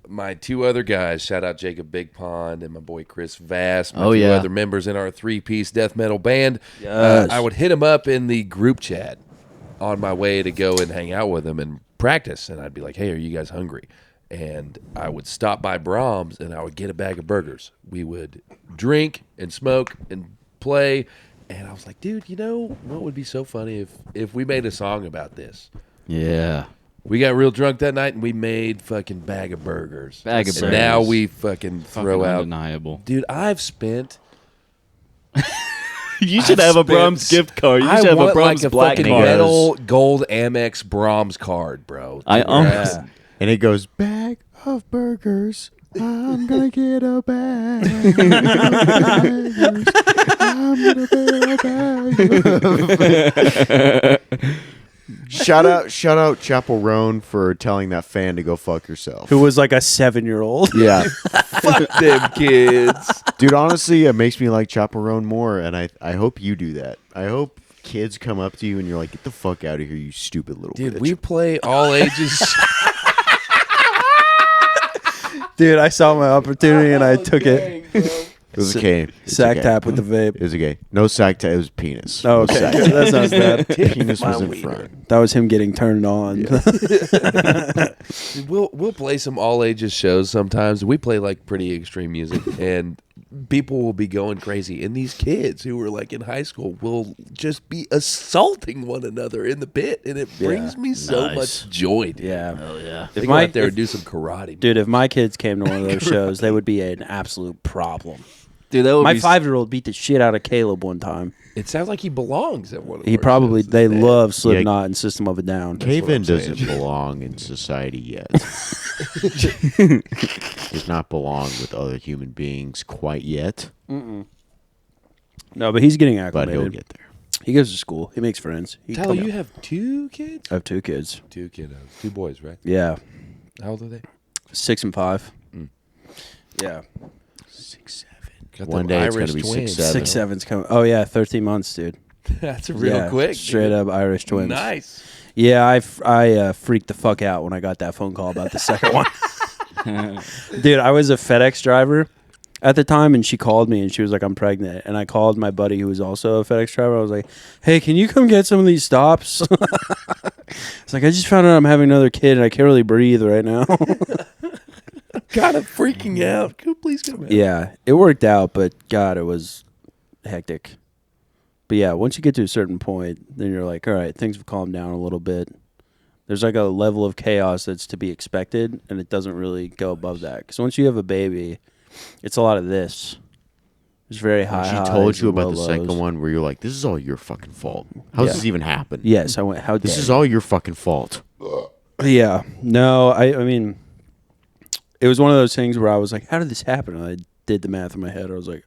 my two other guys. Shout out Jacob Big Pond and my boy Chris Vass. My
Oh,
two
yeah.
other members in our 3-piece death metal band.
Yes.
I would hit them up in the group chat on my way to go and hang out with them and practice. And I'd be like, "Hey, are you guys hungry?" And I would stop by Brahms and I would get a bag of burgers. We would drink and smoke and play. And I was like, dude, you know what would be so funny if we made a song about this?
Yeah.
We got real drunk that night and we made fucking bag of burgers.
Bag of
and
burgers.
now we fucking throw
Fucking
out.
undeniable.
Dude, I've spent.
You
should have a Brahms
gift card.
I want like a fucking metal gold Amex Brahms card, bro.
I
Dude,
almost-
And it goes, bag of burgers. I'm gonna get a bag. I'm gonna get a bag. Shout out Chapel Roan for telling that fan to go fuck yourself.
Who was like a 7-year-old.
Yeah,
fuck them kids.
dude. Honestly, it makes me like Chapel Roan more, and I hope you do that. I hope kids come up to you and you're like, "Get the fuck out of here, you stupid little
Dude,
bitch."
we play all ages.
Dude, I saw my opportunity and I took it.
It was okay. It's
Sack
okay.
tap with the vape.
It was okay. No sack tap. It was penis.
Oh,
No
okay.
sack
Good.
tap.
That sounds bad.
Penis was in front.
That was him getting turned on.
We'll play some all ages shows sometimes. We play like pretty extreme music, and people will be going crazy, and these kids who are like in high school will just be assaulting one another in the pit, and it brings me so much joy. Dude.
Yeah.
Oh yeah.
They go out there and do some karate.
Dude, if my kids came to one of those shows, they would be an absolute problem.
Dude, that would
My
be
5-year-old beat the shit out of Caleb one time.
It sounds like he belongs at one of
He
our
probably,
shows
they
instead.
love Slipknot and System of a Down.
Cave-In
what I'm saying.
doesn't belong in society yet. Does not belong with other human beings quite yet,
No, but he's getting
but
acclimated.
he'll get there.
He goes to school. He makes friends.
Tyler, you have 2 kids?
I have 2 kids.
2 kiddos. 2 boys, right?
Yeah.
How old are they?
6 and 5. Yeah.
6, 7.
Got
One
them
day it's
Irish
gonna be
twins.
6, 7.
6, 7's coming. Oh, yeah. 13 months, dude.
That's real
Yeah,
quick.
Straight
dude.
up Irish twins.
Nice.
Yeah, I freaked the fuck out when I got that phone call about the second one. Dude, I was a FedEx driver at the time, and she called me, and she was like, I'm pregnant. And I called my buddy who was also a FedEx driver. I was like, hey, can you come get some of these stops? It's like, I just found out I'm having another kid, and I can't really breathe right now.
Kind of freaking out. Could please come out.
Yeah, it worked out, but God, it was hectic. But yeah, once you get to a certain point, then you're like, all right, things have calmed down a little bit. There's like a level of chaos that's to be expected, and it doesn't really go above that. Because once you have a baby, it's a lot of this. It's very high.
She told you about the second one where you're like, this is all your fucking fault. How does this even happen?
Yes, I went, how
This
dare
is
you?"
all your fucking fault.
Yeah. No, I mean, it was one of those things where I was like, how did this happen? And I did the math in my head. I was like,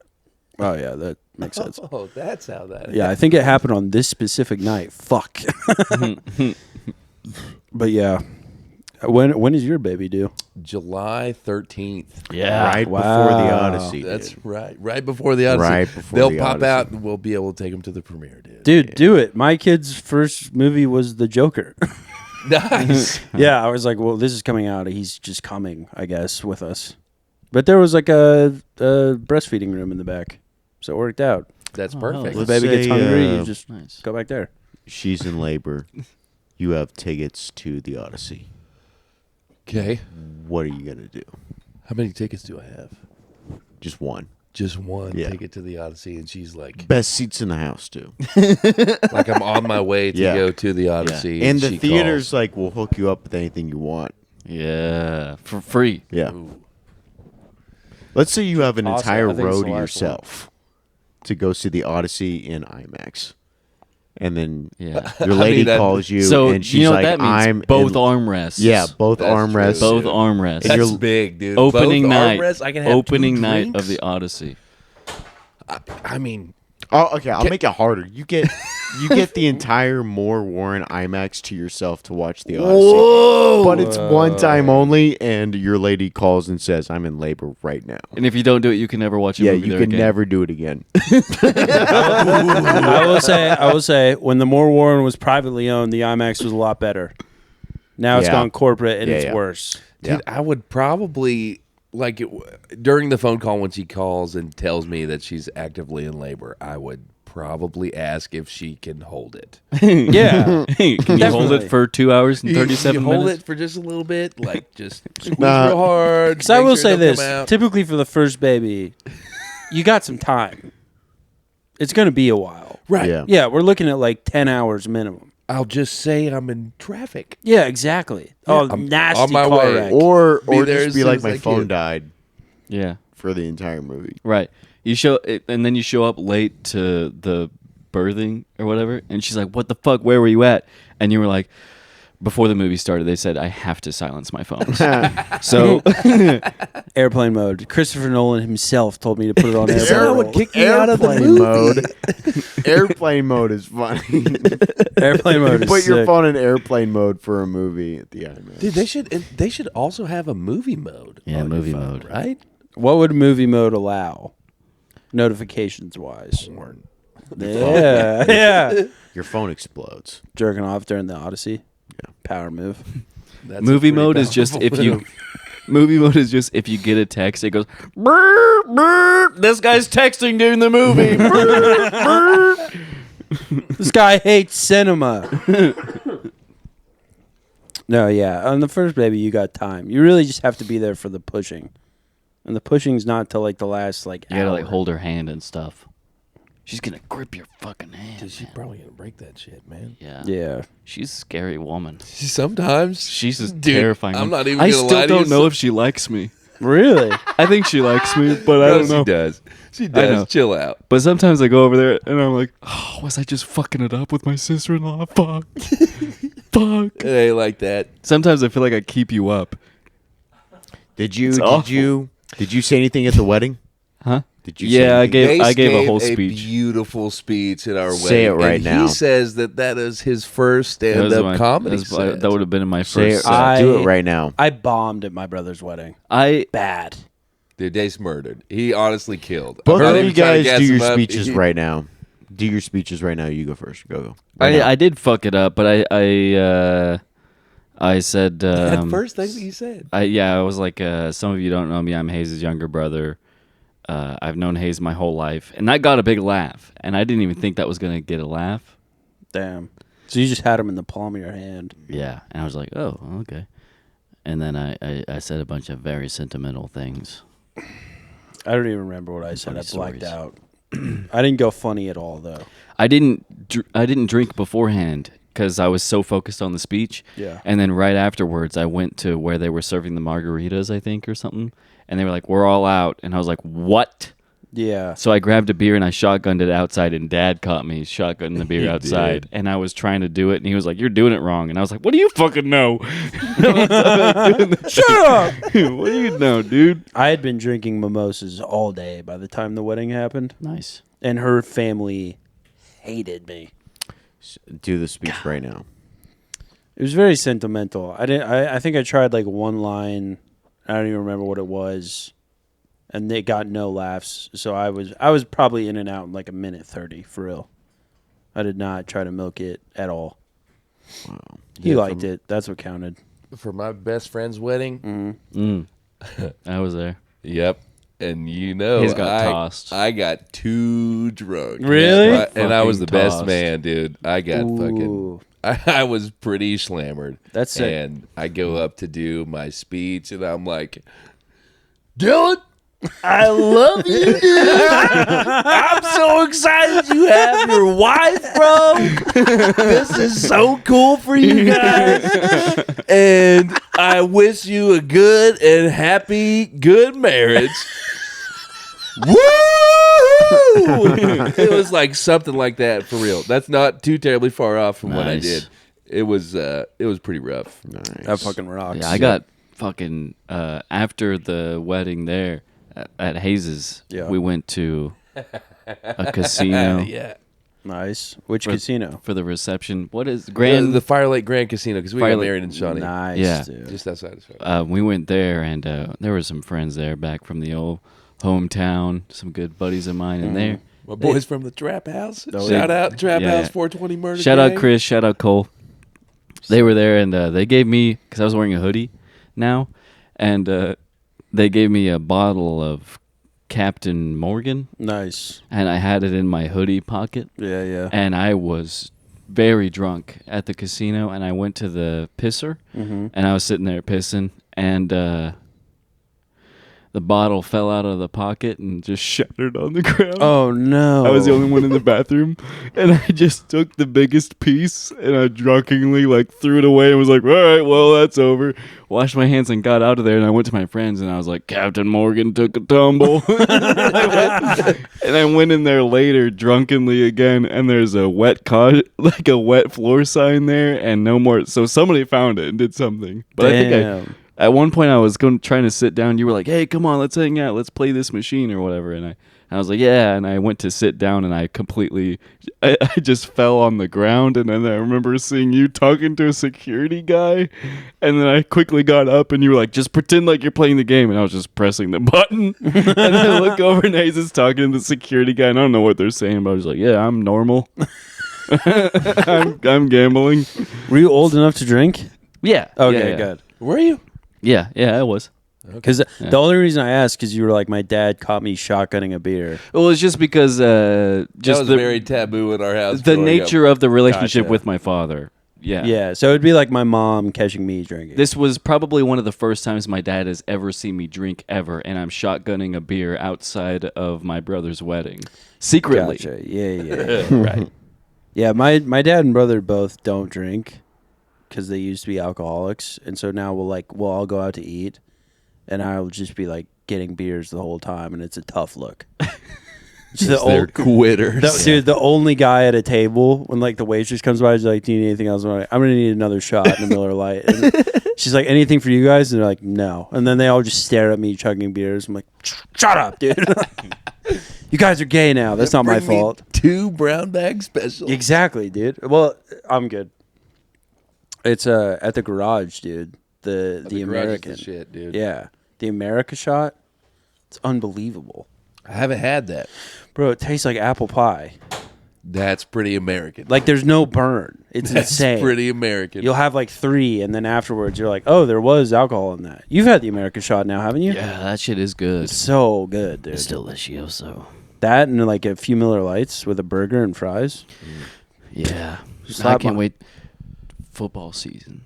oh, yeah, that makes sense.
Oh, that's how that.
Yeah, I think it happened on this specific night. Fuck. But yeah. When is your baby due?
July 13th.
Yeah.
Right
Wow.
before the Odyssey.
That's
dude.
right. Right before the Odyssey.
Right before
They'll
the
pop
Odyssey.
out and we'll be able to take them to the premiere, dude.
Dude, do it. My kid's first movie was The Joker.
Nice.
Yeah, I was like, well, this is coming out. He's just coming, I guess, with us. But there was like a breastfeeding room in the back. So it worked out.
That's
Oh,
perfect.
If the
Let's
baby gets
say,
hungry, you
uh,
just
Nice.
go back there.
She's in labor. You have tickets to the Odyssey.
Okay.
What are you going to do?
How many tickets do I have?
Just one.
Just one
Yeah.
ticket to the Odyssey, and she's like,
Best seats in the house, too.
like I'm on my way to
Yeah.
go to the Odyssey.
And the
she
theater's
calls.
like, we'll hook you up with anything you want.
Yeah. For free.
Yeah.
Ooh.
Let's say you have an
Awesome.
entire
I think it's
row
the
to
last
yourself to go see the Odyssey in IMAX. And then
Yeah.
your lady
that-
calls you
So
and she's
you know what
like,
that means?
I'm
Both
in-
armrests.
Yeah, both
That's
armrests.
true.
Both armrests.
That's
you're-
big, dude.
Opening
Both
night.
armrests, I can have
Opening
2
night
drinks?
of the Odyssey.
I mean,
Oh, okay. I'll make it harder. You get the entire Moore Warren IMAX to yourself to watch the Odyssey. But it's one time only, and your lady calls and says, "I'm in labor right now."
And if you don't do it, you can never watch a
Yeah,
movie
you
there
can
again.
never do it again.
I will say, when the Moore Warren was privately owned, the IMAX was a lot better. Now it's
Yeah.
gone corporate and
Yeah,
it's
yeah.
worse.
dude, I would probably like during the phone call when she calls and tells me that she's actively in labor. I would probably ask if she can hold it.
Yeah.
Hey, can you hold
Definitely.
it for 2 hours and
You
37
hold
minutes?
it for just a little bit, like just squeeze
Nah.
real hard.
Because I
make
will
sure
say
it don't
this,
come out.
typically for the first baby, you got some time. It's going to be a while.
Right.
Yeah.
Yeah, we're looking at like 10 hours minimum.
I'll just say I'm in traffic.
Yeah, exactly. Oh,
I'm
nasty
on my
car
way.
wreck.
Or
Be there
just
as
be
soon
like,
as
my
I
phone
can.
died
Yeah.
for the entire movie.
Right. You show it, and then you show up late to the birthing or whatever, and she's like, "What the fuck? Where were you at?" And you were like, before the movie started, they said I have to silence my phone. So
Airplane mode. Christopher Nolan himself told me to put it on airplane
Sarah would
mode.
kick me out of the
Airplane
movie.
mode. Airplane mode is funny.
Airplane mode is
Put your
sick.
phone in airplane mode for a movie at the IMAX.
Dude, they should also have a movie mode.
Yeah,
on your
movie
phone,
mode.
right?
What would movie mode allow? Notifications wise.
Porn.
Yeah. Yeah.
Your phone explodes.
Jerking off during the Odyssey. Yeah. Power move.
That's
movie
a pretty
mode is just
powerful
if you.
move.
Movie mode is just if you get a text, it goes, "Brr, brr, this guy's texting during the movie." Brr, brr.
This guy hates cinema. No, yeah. On the first baby, you got time. You really just have to be there for the pushing. And the pushing's not till like the last like
You gotta
hour.
like hold her hand and stuff. She's gonna grip your fucking hand.
Dude, she's
man.
probably gonna break that shit, man.
Yeah.
Yeah.
She's a scary woman.
Sometimes
She's just
Dude,
terrifying.
I'm not even
I
gonna
still
lie to
don't
you,
know
so-
if she likes me.
Really?
I think she likes me, but I
No,
don't know.
she does. She
know.
does. Chill out.
But sometimes I go over there and I'm like, oh, was I just fucking it up with my sister-in-law? Fuck. Fuck.
It ain't like that.
Sometimes I feel like I keep you up.
Did you
It's
did
awful.
you say anything at the wedding?
Huh?
Did you say
Yeah,
anything?
I gave a
Mace
whole speech.
beautiful speech at our
Say
wedding.
it right
and
now.
He says that is his first
That was
stand-up
my-
comedy
that's-
set.
That would have been in my
Say
first
it.
set.
Do it right now.
I bombed at my brother's wedding.
I
Bad.
Dude, Dave's murdered. He honestly killed.
Both
I heard
of
him
you
try to
guys
gas
do your
him up.
speeches
He-
right now. Do your speeches right now. You go first. Go. Right now.
I did fuck it up, but I said
That first thing that you said.
I was like, some of you don't know me. I'm Haze's younger brother. I've known Haze my whole life, and that got a big laugh. And I didn't even think that was gonna get a laugh.
Damn. So you just had him in the palm of your hand.
Yeah, and I was like, oh, okay. And then I said a bunch of very sentimental things.
I don't even remember what I said. I
Funny
blacked
stories.
out. I didn't go funny at all though.
I didn't drink beforehand because I was so focused on the speech.
Yeah.
And then right afterwards, I went to where they were serving the margaritas, I think, or something. And they were like, "We're all out," and I was like, "What?"
Yeah.
So I grabbed a beer and I shotgunned it outside, and Dad caught me shotgunning the beer outside. And I was trying to do it, and he was like, "You're doing it wrong." And I was like, "What do you fucking know?" Shut up! What do you know, dude?
I had been drinking mimosas all day by the time the wedding happened,
Nice.
and her family hated me.
Do the speech right now.
It was very sentimental. I think I tried like one line. I don't even remember what it was, and they got no laughs. So I was probably in and out in like a minute 30 for real. I did not try to milk it at all.
Wow.
He liked it. That's what counted.
For my best friend's wedding.
I was there.
Yep. And you know,
He's got tossed.
I got too drunk.
Really?
And I was the
Fucking
best
tossed.
man, dude. I got fucking.
Ooh.
I was pretty slammered.
That's sick.
And I go up to do my speech, and I'm like, Dylan, I love you, dude. I'm so excited you have your wife, bro. This is so cool for you guys. And I wish you a good and happy, good marriage. Woo! It was like something like that for real. That's not too terribly far off from what I
Nice.
did. It was pretty rough.
That fucking rocks.
Yeah, I got fucking after the wedding there at Haze's.
Yeah.
We went to a casino
Yeah.
nice. Which
For-
casino?
for the reception. What is Grand?
The Fire Lake Grand Casino because we got
Firelight-
married in Shawnee.
Nice,
Yeah.
dude.
Just outside of Shawnee.
We went there, and there were some friends there back from the old hometown. Some good buddies of mine in there.
My boys from the Trap House.
Oh,
Shout
yeah.
out Trap
Yeah,
House
yeah.
420 Murder
Shout
Gang.
out Chris. Shout out Cole. They were there, and they gave me, because I was wearing a hoodie now, and they gave me a bottle of Captain Morgan,
Nice.
and I had it in my hoodie pocket.
Yeah, yeah.
And I was very drunk at the casino, and I went to the pisser, and I was sitting there pissing, and the bottle fell out of the pocket and just shattered on the ground.
Oh no.
I was the only one in the bathroom, and I just took the biggest piece, and I drunkenly like threw it away and was like, all right, well, that's over. Washed my hands and got out of there, and I went to my friends, and I was like, Captain Morgan took a tumble. And I went in there later drunkenly again, and there's a wet a wet floor sign there, and no more. So somebody found it and did something. But I think
Damn.
at one point I was trying to sit down. You were like, hey, come on, let's hang out. Let's play this machine or whatever. And I was like, yeah. And I went to sit down, and I just fell on the ground. And then I remember seeing you talking to a security guy. And then I quickly got up, and you were like, just pretend like you're playing the game. And I was just pressing the button. And then I look over, and Haze is talking to the security guy. And I don't know what they're saying, but I was like, yeah, I'm normal. I'm gambling.
Were you old enough to drink?
Yeah.
Okay,
yeah.
good.
Were you?
Yeah, I was.
Because the only reason I asked is you were like, my dad caught me shotgunning a beer.
Well, it's just because
That
just
was
the
very taboo in our house.
the
growing
nature of the relationship
Gotcha.
with my father
Yeah.
Yeah, so it'd be like my mom catching me drinking.
This was probably one of the first times my dad has ever seen me drink ever, and I'm shotgunning a beer outside of my brother's wedding. Secretly.
Gotcha. Yeah.
Right.
Yeah, my dad and brother both don't drink because they used to be alcoholics, and so now we'll all go out to eat, and I'll just be like getting beers the whole time, and it's a tough look. It's the
They're quitters.
dude, the only guy at a table when like the waitress comes by, she's like, "Do you need anything else?" I'm like, "I'm gonna need another shot in the Miller Lite." And she's like, "Anything for you guys?" And they're like, "No." And then they all just stare at me chugging beers. I'm like, "Shut up, dude! You guys are gay now. That's not my
Bring me
fault."
2 brown bag specials.
Exactly, dude. Well, I'm good. It's at the garage, dude. The
garage is
American
the shit, dude.
Yeah, the America shot. It's unbelievable,
I haven't had that.
bro. It tastes like apple pie.
That's pretty American.
Like there's no burn. It's
That's
insane.
pretty American.
You'll have like 3, and then afterwards you're like, "Oh, there was alcohol in that." You've had the America shot now, haven't you?
Yeah, that shit is good.
It's so good, dude.
It's delicioso.
That and like a few Miller Lights with a burger and fries.
Yeah. I
Slap
can't
my-
wait. Football season.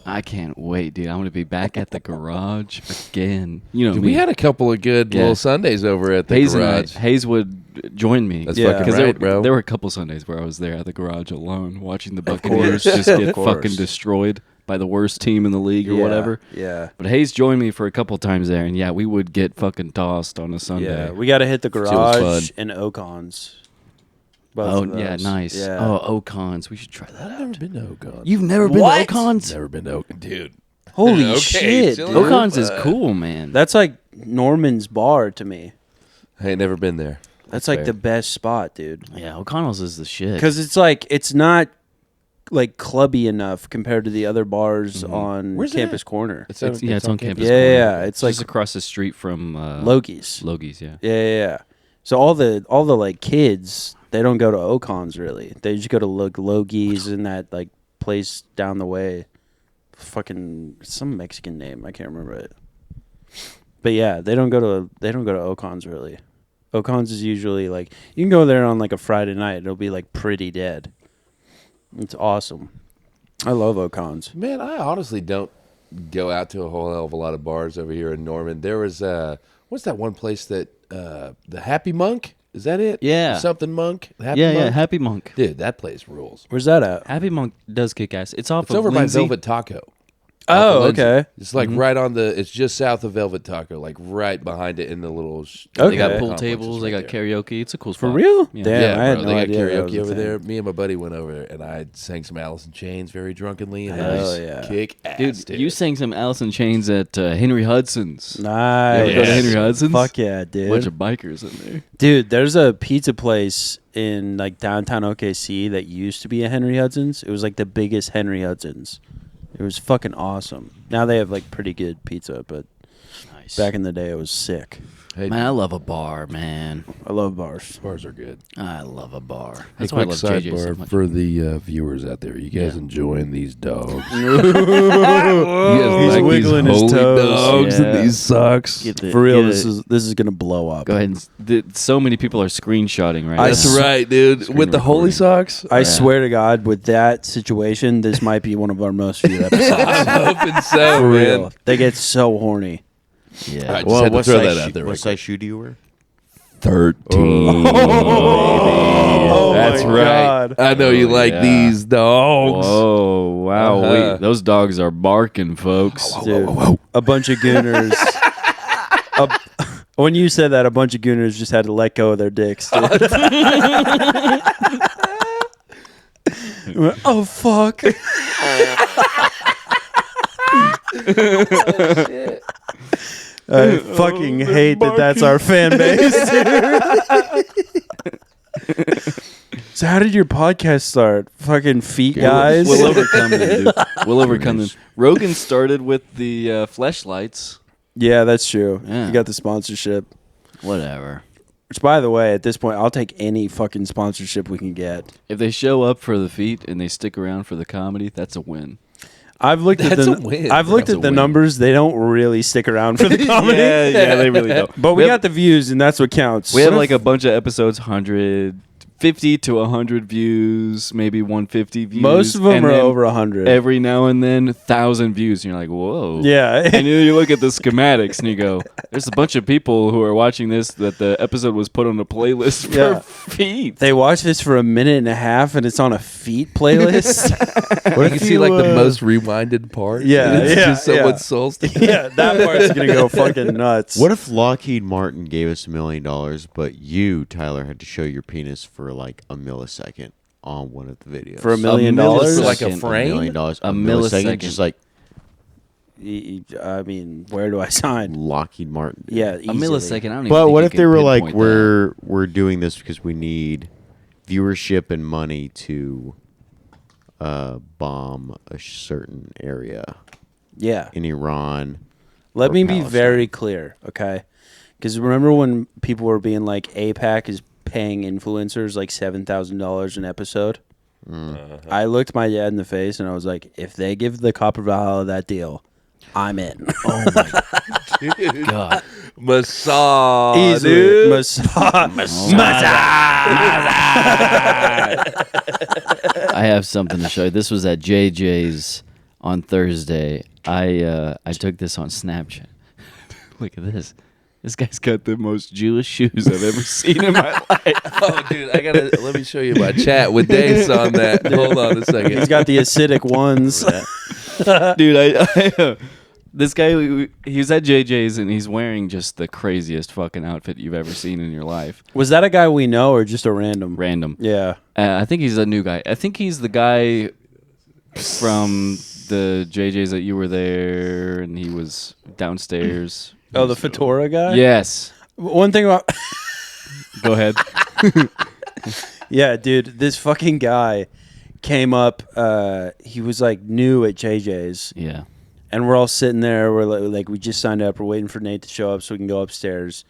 I can't wait, dude. I'm going to be back at the garage again. You know
Dude,
me.
we had a couple of good
Yeah.
little Sundays over at the
Hayes and
garage.
Hayes would join me.
That's
Yeah.
fucking
'Cause
right, bro.
There were a couple Sundays where I was there at the garage alone watching the
Of
Buccaneers
course.
just
Of
get
course.
fucking destroyed by the worst team in the league or
Yeah,
whatever.
Yeah.
But Hayes joined me for a couple times there, and yeah, we would get fucking tossed on a Sunday.
Yeah, we got to hit the
was
garage
fun.
and Ocon's. Both
Oh,
of
yeah,
those.
nice.
Yeah.
Oh, Ocons. We should try that
I've
out.
never been to Okan.
You've never been
What?
to Ocons?
Never been to Okan, dude.
Holy
Okay,
shit,
chill
dude.
out.
Ocons is cool, man.
That's like Norman's bar to me.
I ain't never been there.
That's like
fair.
the best spot, dude.
Yeah, O'Connell's is the shit.
Because it's not like clubby enough compared to the other bars on
Where's it
Campus
at?
Corner.
It's
on campus.
Yeah,
corner.
yeah, it's like
just across the street from
Loki's.
Logi's, yeah.
Yeah. So all the like kids, they don't go to Ocon's really. They just go to Logi's in that like place down the way. Fucking some Mexican name, I can't remember it. But yeah, they don't go to Ocon's really. Ocon's is usually like you can go there on like a Friday night. It'll be like pretty dead. It's awesome. I love Ocon's.
Man, I honestly don't go out to a whole hell of a lot of bars over here in Norman. There was what's that one place that the Happy Monk? Is that it?
Yeah.
Something Monk? Happy
Yeah,
Monk?
Happy Monk.
Dude, that place rules.
Where's that at?
Happy Monk does kick ass. It's off
It's
of
over
Lindsay.
by Velvet Taco.
Oh,
Off of Lindsay.
okay.
It's like right on it's just south of Velvet Taco, like right behind it in the little.
Okay.
They got pool
complexes
tables. They
right
got
there.
karaoke. It's a cool
For
spot.
real?
Yeah.
Damn,
Yeah,
I had
bro,
no
they got
idea that was
karaoke
a
over
thing.
there. Me and my buddy went over there, and I sang some Alice in Chains very drunkenly, and
Hell
nice
yeah.
kick ass,
Dude, you sang some Alice in Chains at Henry Hudson's.
Nice.
You ever go to Henry Hudson's?
Fuck yeah, dude.
Bunch of bikers in there.
Dude, there's a pizza place in like downtown OKC that used to be a Henry Hudson's. It was like the biggest Henry Hudson's. It was fucking awesome. Now they have like pretty good pizza, but
Nice.
back in the day it was sick.
Hey,
Man, I love a bar, man.
I love bars.
bars are good.
I love a bar.
Hey,
That's why I
quick
love JJ so
sidebar
much.
for the viewers out there. You guys
Yeah.
enjoying these dogs?
He's
Like
wiggling
these
his
holy
toes.
dogs
Yeah.
and these socks.
Get the-
For real,
get
this
it.
is gonna blow up.
Go ahead. So many people are screenshotting right now.
That's right, dude.
Screen
With the holy
recording.
socks.
I swear to God, with that situation, this might be one of our most viewed episodes.
I'm hoping so,
For
man.
real. They get so horny.
Yeah.
All right, just had to throw that out there.
What
Right
size shoe do you wear?
13.
Oh
That's
my
right.
God.
I know you like
yeah.
these dogs.
Whoa, wow.
Uh-huh.
Those dogs are barking, folks.
Dude, a bunch of gooners. When you said that, a bunch of gooners just had to let go of their dicks. Dude. Oh fuck! I fucking hate that. That's our fan base. So, how did your podcast start? Fucking feet guys.
We'll overcome them, dude. We'll overcome them. Rogan started with the fleshlights.
Yeah, that's true.
Yeah.
You got the sponsorship.
Whatever.
Which, by the way, at this point, I'll take any fucking sponsorship we can get.
If they show up for the feet and they stick around for the comedy, that's a win.
I've looked at
That's
the
a win.
I've looked
That's
at
a
the
win.
numbers. They don't really stick around for the comedy.
yeah, they really don't.
But we got the views, and that's what counts.
We have like a bunch of episodes, 100, 50 to 100 views, maybe 150 views.
Most of them
and
are
then
over 100.
Every now and then, 1,000 views. And you're like, whoa.
Yeah.
And then you look at the schematics and you go, there's a bunch of people who are watching this that the episode was put on a playlist for
Yeah.
feet.
They watch this for a minute and a half, and it's on a feet playlist.
What you can see like the most rewinded part?
Yeah,
and it's
yeah,
just someone's
yeah.
soul sticking.
Yeah, that part's gonna go fucking nuts.
What if Lockheed Martin gave us $1 million, but you, Tyler, had to show your penis for like a millisecond on one of the videos?
For $1 million?
For like a
millisecond.
frame?
$1 million,
A
a millisecond,
millisecond.
just like
I mean, where do I sign?
Lockheed Martin.
Yeah,
A
easily.
millisecond. I don't even
But
think
what
you
if
can
they were like,
pinpoint that.
we're doing this because we need viewership and money to bomb a certain area
Yeah.
in Iran?
Let
or
me be
Palestine?
very clear, okay? Because remember when people were being like, APAC is paying influencers like $7,000 an episode? I looked my dad in the face and I was like, if they give the Copper Valhalla that deal, I'm in.
Oh my God.
Massage,
Easily.
dude.
I have something to show you. This was at JJ's on Thursday. I took this on Snapchat. Look at this.
This guy's got the most Jewish shoes I've ever seen in my life.
Oh, dude, let me show you my chat with Dace on that. Hold on a second.
He's got the acidic ones.
Dude, this guy, he was at JJ's and he's wearing just the craziest fucking outfit you've ever seen in your life.
Was that a guy we know or just a random?
Random.
Yeah.
I think he's a new guy. I think he's the guy from the JJ's that you were there and he was downstairs.
Oh, the Fedora guy?
Yes.
One thing about...
Go ahead.
Yeah, dude, this fucking guy came up. He was like new at JJ's.
Yeah.
And we're all sitting there. We're like, we just signed up. We're waiting for Nate to show up so we can go upstairs.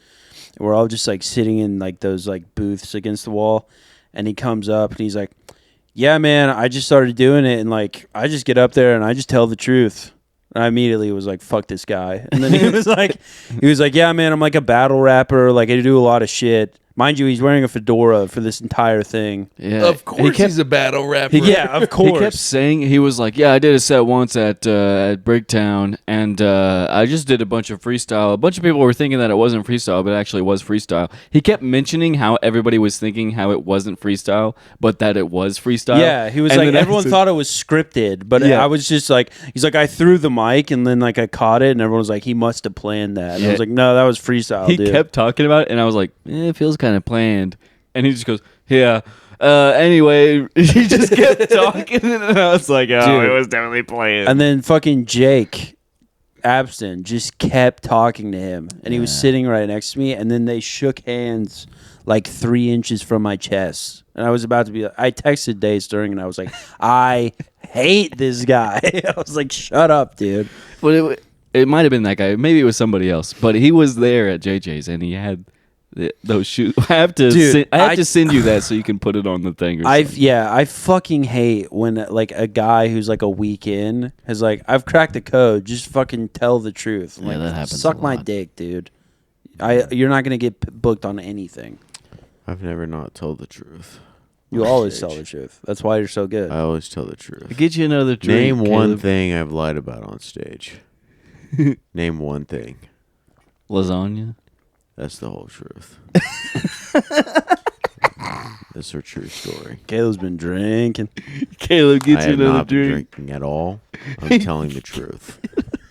And we're all just like sitting in like those like booths against the wall. And he comes up and he's like, yeah, man, I just started doing it. And like, I just get up there and I just tell the truth. And I immediately was like, fuck this guy. And then he was like, yeah, man, I'm like a battle rapper. Like I do a lot of shit. Mind you, he's wearing a fedora for this entire thing.
Yeah.
Of course, he's a battle rapper.
Yeah, of course.
He kept saying, he was like, yeah, I did a set once at Bricktown, and I just did a bunch of freestyle. A bunch of people were thinking that it wasn't freestyle, but it actually was freestyle. He kept mentioning how everybody was thinking how it wasn't freestyle, but that it was freestyle.
Yeah, he was
And
like,
then I
everyone
said-
thought it was scripted, but
Yeah.
I was just like, he's like, I threw the mic and then like I caught it, and everyone was like, he must have planned that. And I
Yeah.
was like, no, that was freestyle,
He
dude.
kept talking about it, and I was like, it feels kind of planned. And he just goes, yeah. Anyway, he just kept talking, and I was like, oh,
Dude.
it was definitely planned.
And then fucking Jake Abston just kept talking to him, and he was sitting right next to me, and then they shook hands like 3 inches from my chest. And I was about to be I texted Dace during, and I was like, I hate this guy. I was like, shut up, dude.
But it might have been that guy. Maybe it was somebody else. But he was there at JJ's, and he had those shoes. I have to
Dude,
to send you that so you can put it on the thing. Or something.
I fucking hate when like a guy who's like a week in has like, I've cracked the code. Just fucking tell the truth. I'm
Yeah,
like,
that happens
Suck
a
my
lot.
dick, dude. You're not gonna get booked on anything.
I've never not told the truth.
You always tell the truth. That's why you're so good.
I always tell the truth.
Get you another drink.
Name one
Caleb.
thing I've lied about on stage. Name one thing.
Lasagna.
That's the whole truth. That's her true story.
Caleb's been drinking.
Caleb
I
gets you
have
another
not been
drink.
drinking at all. I'm telling the truth.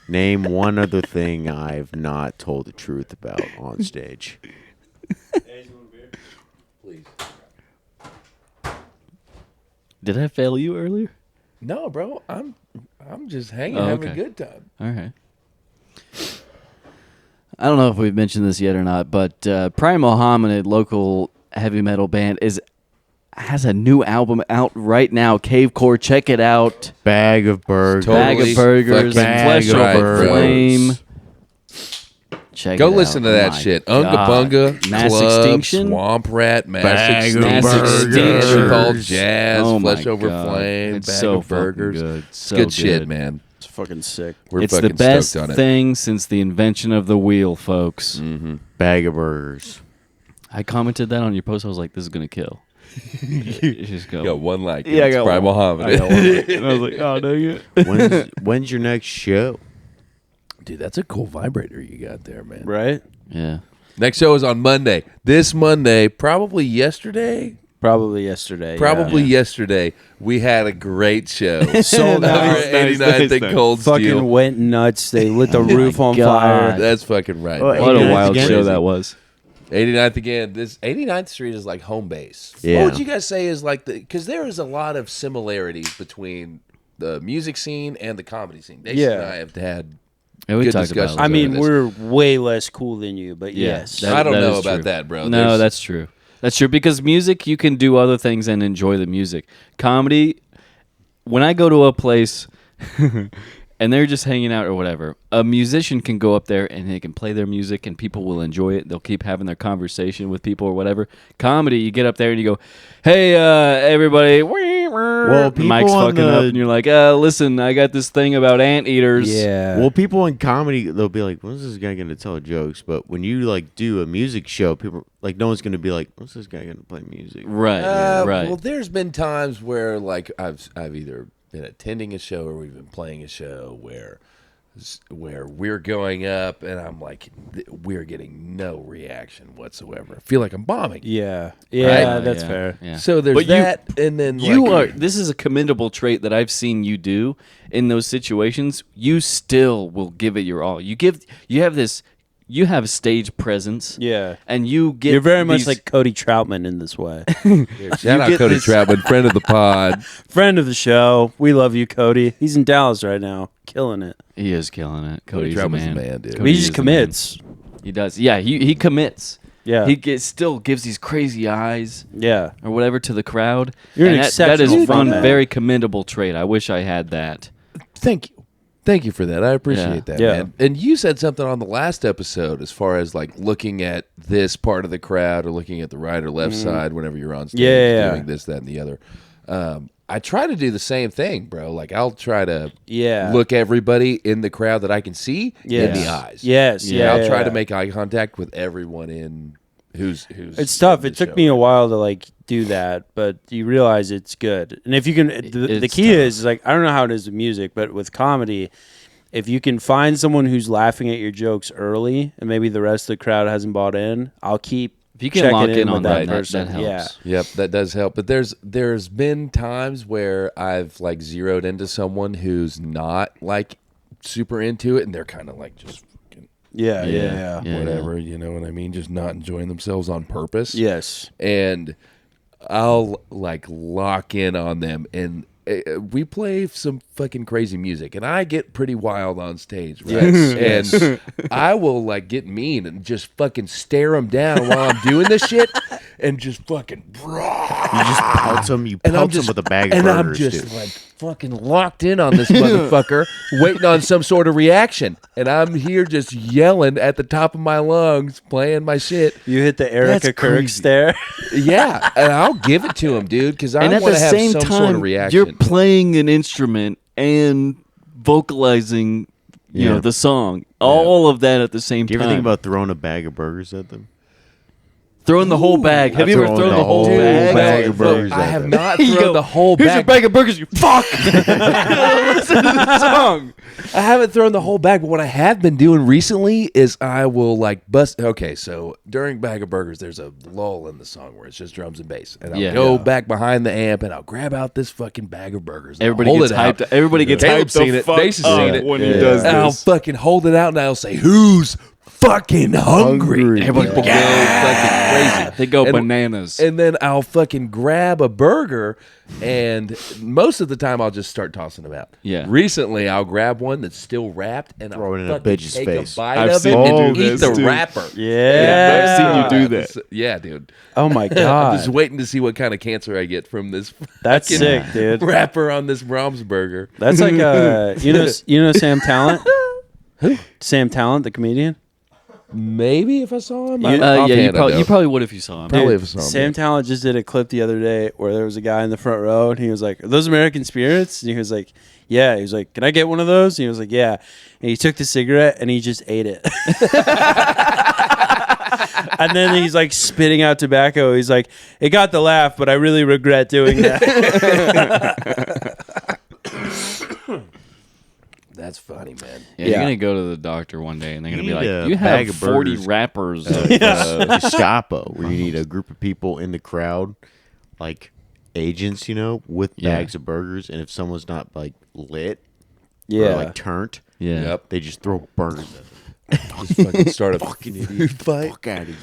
Name one other thing I've not told the truth about on stage.
Please.
Did I fail you earlier?
No, bro. I'm just hanging,
Oh,
having a
okay.
good time.
All right. I don't know if we've mentioned this yet or not, but Primal Hominid, local heavy metal band, has a new album out right now. CAVECORE, check it out.
Bag of burgers.
Totally
Bag of burgers,
fucking
Flesh
right,
Over
bros.
Flame.
Check
Go
it
listen
out.
to that
My
shit.
God.
Unga Bunga,
Mass
Club,
Extinction?
Swamp Rat, Mass
Bag of
Extinction,
burgers.
Neanderthal Jazz,
Oh my
Flesh Over
God.
Flame,
It's
Bag
so
of Burgers.
fucking good. So
good shit,
good.
man.
It's fucking sick.
We're
It's
fucking
the best
stoked on it.
thing since the invention of the wheel, folks.
Bag of burgers.
I commented that on your post. I was like, this is going to kill.
You just
You got
go.
one like.
Yeah, I
it's
got
Brian
one.
Muhammad.
I got one. And I was like, oh, dang it.
When's your next show?
Dude, that's a cool vibrator you got there, man.
Right?
Yeah.
Next show is on Monday. This Monday, probably yesterday.
Probably yesterday.
Probably
yeah.
yesterday. We had a great show.
Sold
Over
out.
at 89th and Cold
Fucking
Steel.
went nuts. They lit the roof on
God.
fire.
That's fucking right.
Oh,
man.
What a
89th
wild
again?
show that was.
89th again. This 89th Street is like home base.
Yeah.
What would you guys say is like the? Because there is a lot of similarities between the music scene and the comedy scene. Jason
Yeah.
and I have had.
Yeah, we
Good
talked about
discussion.
it.
I
Over
mean,
this.
we're way less cool than you, but
Yeah,
yes.
that-
I don't know
is
about
true.
that, bro.
No,
There's-
that's true. That's true because music, you can do other things and enjoy the music. Comedy, when I go to a place and they're just hanging out or whatever, a musician can go up there and they can play their music and people will enjoy it. They'll keep having their conversation with people or whatever. Comedy, you get up there and you go, hey, everybody.
Well,
the mic's
people on
fucking up
the-
and you're like, listen, I got this thing about anteaters.
Yeah.
Well, people in comedy, they'll be like, "When's this guy gonna tell jokes?" But when you like do a music show, people like no one's gonna be like, "When's this guy gonna play music?"
Right, right.
Well, there's been times where like I've either been attending a show or we've been playing a show where we're going up and I'm like we're getting no reaction whatsoever. I feel like I'm bombing.
Yeah. Yeah,
Right?
that's
Yeah,
fair.
yeah.
So there's
But
that, and then
You
like,
are. This is a commendable trait that I've seen you do in those situations. You still will give it your all. You have this. You have stage presence.
Yeah.
And you get.
You're very much
these-
like Cody Troutman in this way.
shout out
get
Cody
this-
Troutman, friend of the pod.
Friend of the show. We love you, Cody. He's in Dallas right now, killing it.
He is killing it.
Cody
Cody's a
Troutman's
man.
the man, dude.
Cody
He
is
just
the man.
commits.
He does. Yeah. He commits.
Yeah.
Still gives these crazy eyes
Yeah.
or whatever to the crowd.
You're an
and that is
exceptional
one
frontman.
very commendable trait. I wish I had that.
Thank you for that. I appreciate that,
Yeah.
man. And you said something on the last episode as far as like looking at this part of the crowd or looking at the right or left side whenever you're on stage
Yeah.
doing this, that, and the other. I try to do the same thing, bro. Like I'll try to look everybody in the crowd that I can see in the eyes.
Yes.
And
Yeah.
I'll try
yeah.
to make eye contact with everyone in who's
It's tough.
in
It
the
took
show.
me a while to like do that, but you realize it's good. And if you can, the
It's
key
tough.
is like I don't know how it is with music, but with comedy, if you can find someone who's laughing at your jokes early, and maybe the rest of the crowd hasn't bought in, I'll keep.
If you can
checking
lock
in
in
with
on
that
that,
person.
that helps.
Yeah.
Yep, that does help. But there's been times where I've like zeroed into someone who's not like super into it, and they're kind of like just fucking
Yeah. Yeah.
Yeah.
Yeah.
whatever, you know what I mean? Just not enjoying themselves on purpose.
Yes.
And I'll like lock in on them, and we play some fucking crazy music, and I get pretty wild on stage, right? And I will like get mean and just fucking stare them down while I'm doing this shit, and just fucking.
You just pounce them. You
And I'm
pounce them
just
with a bag of
and
burgers,
I'm just
dude.
like fucking locked in on this motherfucker, waiting on some sort of reaction. And I'm here just yelling at the top of my lungs, playing my shit.
You hit the Erica
That's
Kirk
crazy.
stare.
Yeah, and I'll give it to him, dude, because I
And at
want
the
to have
same
some
time,
sort of reaction.
you're playing an instrument and vocalizing, you know,
Yeah.
the song. All of that at the same
Do you
time.
ever think about throwing a bag of burgers at them?
throwing the whole bag? Have you ever
throwing
thrown
the
the whole
whole
bag?
bag of burgers
I
at
have
them.
not
You
thrown
go,
the whole
Here's
bag.
your bag of burgers, you fuck! Listen to the song.
I haven't thrown the whole bag, but what I have been doing recently is I will like bust. Okay, so during Bag of Burgers, there's a lull in the song where it's just drums and bass, and I'll
Yeah.
go
Yeah.
back behind the amp and I'll grab out this fucking bag of burgers. and I'll
Everybody
hold
gets
it out.
hyped. Everybody gets
Caleb's
hyped.
seen
the
it.
fuck
Bass has
up
seen it.
when
Yeah.
he does
And I'll
this.
fucking hold it out and I'll say, "Who's fucking hungry?"
Everybody
People go fucking crazy.
They go
And-
bananas.
And then I'll fucking grab a burger, and most of the time I'll just start tossing them out.
Yeah.
Recently, I'll grab one that's still wrapped, and
Throw
I'll
it in a
fucking
bitch's
take
face.
a bite
I've
of
seen
it
you
and
do
eat
this,
the
too.
wrapper.
Yeah.
I've seen you do that.
Yeah, dude.
Oh my
I'm
god.
just waiting to see what kind of cancer I get from this
That's
fucking
sick, dude.
wrapper on this Brahms burger.
That's like you know Sam Talent? Who? Sam Talent, the comedian?
Maybe if I saw him.
You-
Yeah,
Offhand,
you
I
probably,
don't.
would if you saw him.
Probably
Dude,
if I saw him,
Sam
yeah.
Talent just did a clip the other day where there was a guy in the front row and he was like, "Are those American Spirits?" And he was like, "Yeah." He was like, "Can I get one of those?" And he was like, "Yeah." And he took the cigarette and he just ate it. And then he's like spitting out tobacco. He's like, it got the laugh, but I really regret doing that.
That's funny, man.
Yeah, you're gonna go to the doctor one day, and they're gonna be
You
like,
need a
"You
bag
have
of
40
burgers."
wrappers."
Gestapo, where you need a group of people in the crowd, like agents, with
Yeah.
bags of burgers, and if someone's not like lit
Yeah.
or like turned,
Yeah.
Yep.
they just throw burgers at them.
Just fucking start a food fight.
Fuck out of here.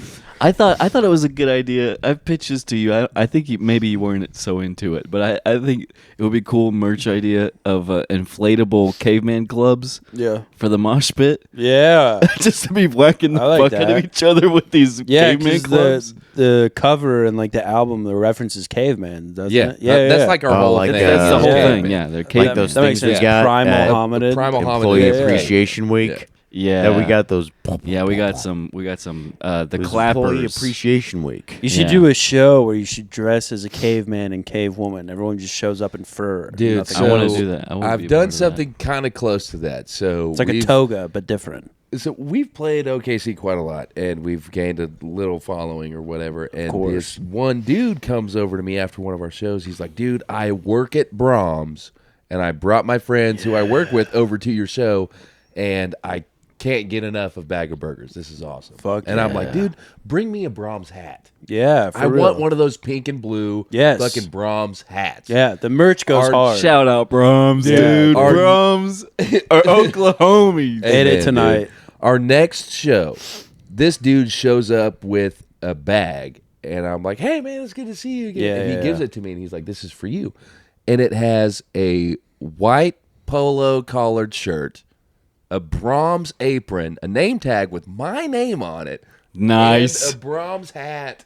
I thought it was a good idea. I've pitched this to you. I think maybe you weren't so into it, but I think it would be cool merch idea of inflatable caveman clubs
Yeah.
for the mosh pit.
Yeah.
Just to be whacking the
I like
fuck out of
that.
each other with these
Yeah,
caveman
'cause
clubs.
the cover and like the album, the references caveman, doesn't
Yeah,
it? Yeah,
that's
yeah.
like our
Oh,
whole
like
thing.
That's the whole
yeah.
thing. Yeah, they're caveman.
Like those
that makes
things
sense.
we got
Primal
at
hominid.
Primal hominid.
Employee
Yeah, yeah.
Appreciation Week.
Yeah,
That we got those.
Yeah, we got some. The
It was Employee
clappers.
Appreciation Week.
You should
Yeah.
do a show where you should dress as a caveman and cavewoman. Everyone just shows up in fur.
Dude,
Nothing
I want
else.
to do that. I wanna be
I've
a part
done
of
something kind of close to that. So
It's like a toga, but different.
So we've played OKC quite a lot, and we've gained a little following or whatever. And
course.
this one dude comes over to me after one of our shows. He's like, "Dude, I work at Brahms, and I brought my friends who I work with over to your show, and I can't get enough of Bag of Burgers. This is awesome."
Fuck
and I'm
yeah.
like, "Dude, bring me a Brahms hat.
Yeah, for
I
real.
want one of those pink and blue
Yes.
fucking Brahms hats."
Yeah, the merch goes
Our
hard.
Shout out Brahms,
Yeah.
dude.
Our-
Brahms or Oklahoma.
Hey,
Ate it
man,
tonight.
dude. Our next show, this dude shows up with a bag, and I'm like, "Hey, man, it's good to see you again."
Yeah,
and he
yeah,
gives
yeah.
it to me, and he's like, "This is for you," and it has a white polo collared shirt, a Brahms apron, a name tag with my name on it,
Nice.
and a Brahms hat,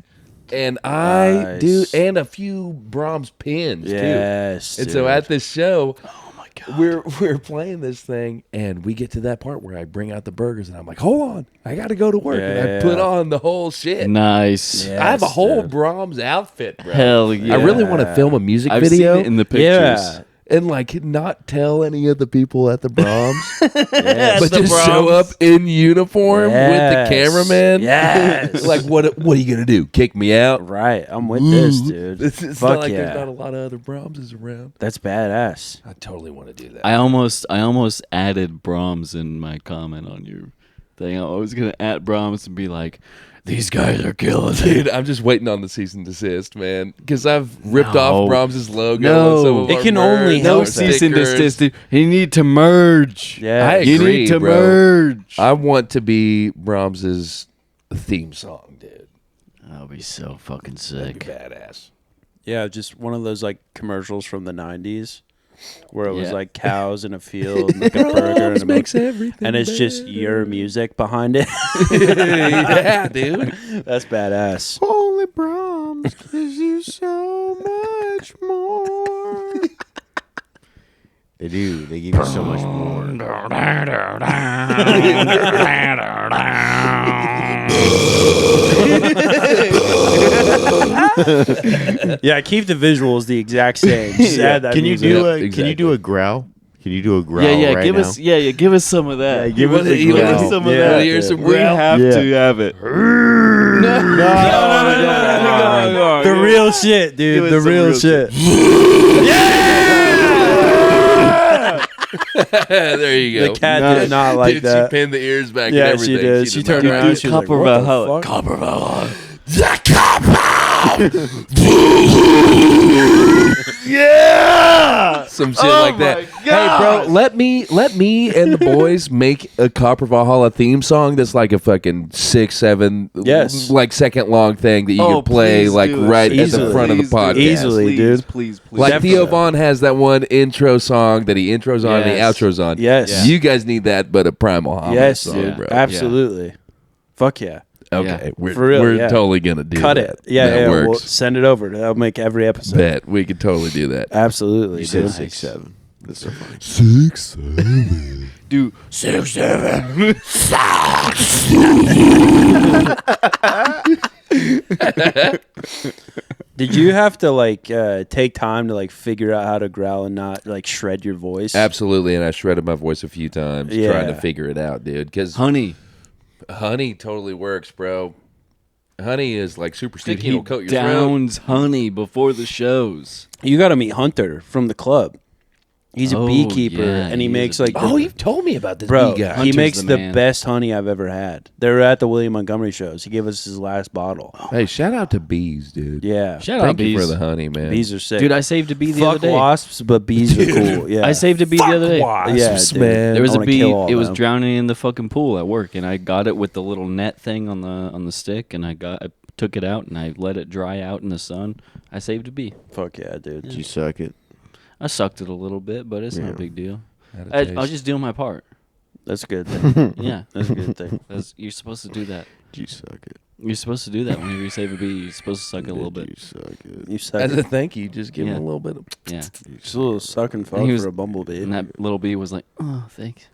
and
Nice.
and a few Brahms pins
Yes,
too. And so
dude.
at this show,
Oh my god.
we're playing this thing, and we get to that part where I bring out the burgers, and I'm like, "Hold on, I got to go to work," and I
Yeah.
put on the whole shit.
Nice.
Yeah.
I have a
Yes,
whole
dude.
Brahms outfit, bro.
Hell yeah.
I really want to film a music
I've
video
seen it in the pictures.
Yeah.
and like not tell any of the people at the Brahms,
Yes.
but
the
just show up
Brahms.
in uniform
Yes.
with the cameraman.
Yes.
Like what are you gonna do? Kick me out?
Right, I'm with this, dude.
It's
Fuck
not like
yeah.
there's not a lot of other Brahmses around.
That's badass.
I totally want to do that.
I almost added Brahms in my comment on your thing. I was gonna add Brahms and be like, "These guys are killing it."
Dude, I'm just waiting on the cease and desist, man, because I've ripped
No.
off Brahms' logo.
No.
on some of
It
our
can only
merch,
help
No
our
that.
cease and
stickers.
desist. dude. You need to merge.
Yeah.
I
You
agree,
need to
bro.
merge.
I want to be Brahms' theme song, dude.
That'll be so fucking
That'd be
sick.
badass.
Yeah, just one of those like commercials from the '90s where it was
Yeah.
like cows in a field, and like a burger, and, a milk,
everything.
and it's just your music behind it.
yeah, dude.
That's badass.
Holy Brahms gives you so much more. They do. They give you so much more.
Yeah, keep the visuals the exact same. Just add that
Can you
music.
do
Yep,
a? Can you
exactly.
do a growl? Can you do a growl?
Yeah,
right
give
now?
us, give us some of that.
give us a
You wanna
growl.
some of
Yeah,
that.
hear some
We
growl?
have
Yeah.
to have it.
No. The real shit,
Give
dude.
us
The
some
real
real
shit.
There you go.
The cat did not like
Dude,
that.
she pinned the ears back and
Yeah,
everything.
she did. She
did
turned
not
around.
like
and She was like,
Copper
"What the
Valhalla.
fuck?"
Copper Valhalla.
Yeah.
some shit like that. Hey, bro, let me and the boys make a Copper Valhalla theme song that's like a fucking 6, 7,
Yes.
like second long thing that you
Oh,
can play
please
like
do it.
right at the
Easily.
front of the
Please do it.
podcast.
Easily,
Please,
dude.
Please, please.
Like
Definitely.
Theo Vaughn has that one intro song that he intros on and he
Yes.
outros on.
Yes.
You guys need that, but a Primal Hominid
Yes,
song,
dude.
bro.
Absolutely. Fuck yeah.
Okay,
Yeah.
we're,
For real,
we're
yeah.
totally going to do
Cut
that.
it. Yeah,
that
yeah.
works.
We'll send it over. That'll make every episode.
Bet. We could totally do that.
Absolutely,
You said
dude.
6, 7. That's so funny.
6, 7.
do 6, 7.
Did you have to like take time to like figure out how to growl and not like shred your voice?
Absolutely, and I shredded my voice a few times trying to
Yeah.
figure it out, dude. Because
Honey.
honey totally works, bro. Honey is like super sticky.
He
It'll coat your throat.
downs honey before the shows.
You got to meet Hunter from the club. He's a
Oh,
beekeeper,
yeah,
and he
he is
makes
a
like
Oh, you've told me about this
bro.
bee guy.
He
Hunter's
makes
the
the
man.
best honey I've ever had. They were at the William Montgomery shows. He gave us his last bottle.
Hey, shout out to bees, dude.
Yeah,
Shout out
Thank you
bees.
for the honey, man.
bees are sick.
Dude, I saved a bee the
fuck
other day.
wasps, but bees are cool. Yeah,
I saved a bee the other day.
Yeah, dude.
man.
There was
I
a
wanna
bee.
kill all
It was
them.
drowning in the fucking pool at work, and I got it with the little net thing on the stick, and I took it out and I let it dry out in the sun. I saved a bee.
Fuck yeah, dude.
Did you suck it?
I sucked it a little bit, but it's not a big deal.
Had a
I
taste.
was just doing my part.
That's a good thing.
Yeah,
That's a good thing.
you're supposed to do that.
Did you suck it?
You're supposed to do that whenever you save a bee. You're supposed to suck it a little
Did
bit.
you suck it?
You suck.
As
it.
a thank you, just give him
Yeah.
a little bit of.
Yeah,
Just a little sucking fuck
And he was-
for a bumblebee.
and that little bee was like, "Oh, thanks."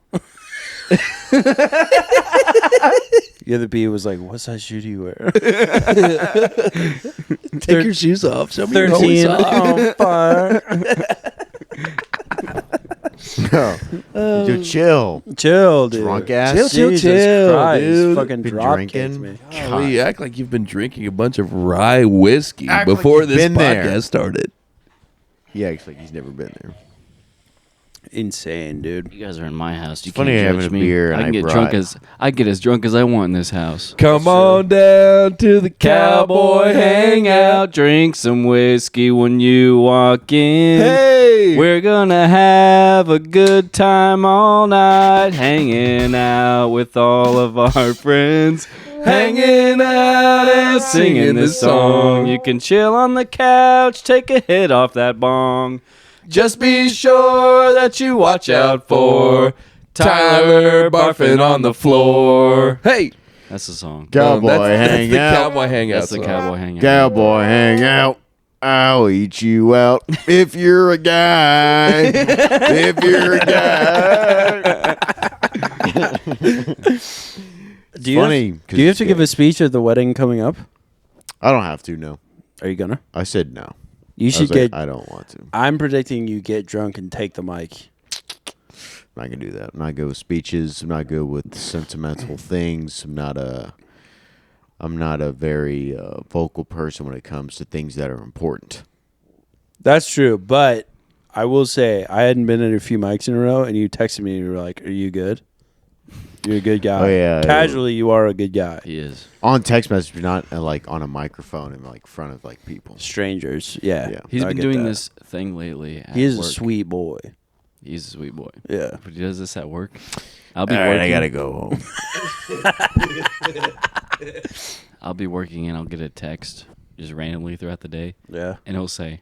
The other bee was like, "What size shoe do you wear?"
Take your shoes off. Show me your holy
13
sock.
on fire.
No. Dude, chill.
Chill, dude.
Drunk ass.
Chill,
Jesus Christ.
dude.
Fucking
Been
drop
drinking?
kicked me.
Golly, you act like you've been drinking a bunch of rye whiskey
Act like
before
you've
this
been there.
podcast started.
He acts like he's never been there.
Insane, dude.
You guys are in my house. You
It's funny
can't
having
judge
a
me.
beer and
I can
I
get
brought-
drunk as drunk as I want in this house.
Come on down to the cowboy hangout.
drink some whiskey when you walk in.
Hey,
We're gonna have a good time all night, hanging out with all of our friends. Hanging out and singing this song. You can chill on the couch, take a hit off that bong. Just be sure that you watch out for Tyler barfing on the floor.
Hey,
That's the song.
Cowboy
that's
hang
the
out.
cowboy hangout.
That's the
song.
cowboy hangout.
Cowboy hang out. I'll eat you out if you're a guy. If you're a guy.
Do you
funny,
Have, do you have to give a speech at the wedding coming up?
I don't have to, no.
Are you gonna?
I said no.
You
I
should
was like,
get.
I don't want to.
I'm predicting you get drunk and take the mic.
I'm not gonna do that. I'm not good with speeches. I'm not good with sentimental things. I'm not a very vocal person when it comes to things that are important.
That's true, but I will say I hadn't been in a few mics in a row, and you texted me and you were like, "Are you good? You're a good guy."
Oh, yeah.
Casually, you are a good guy.
He is.
On text message, not like on a microphone in like front of like people.
Strangers, yeah.
Yeah.
He's
I
been
get
doing
that.
this thing lately. At
He is
work.
a sweet boy.
He's a sweet boy.
Yeah.
But he does this at work. I'll be
All right,
working.
I gotta go home.
I'll be working and I'll get a text just randomly throughout the day,
Yeah.
and he'll say,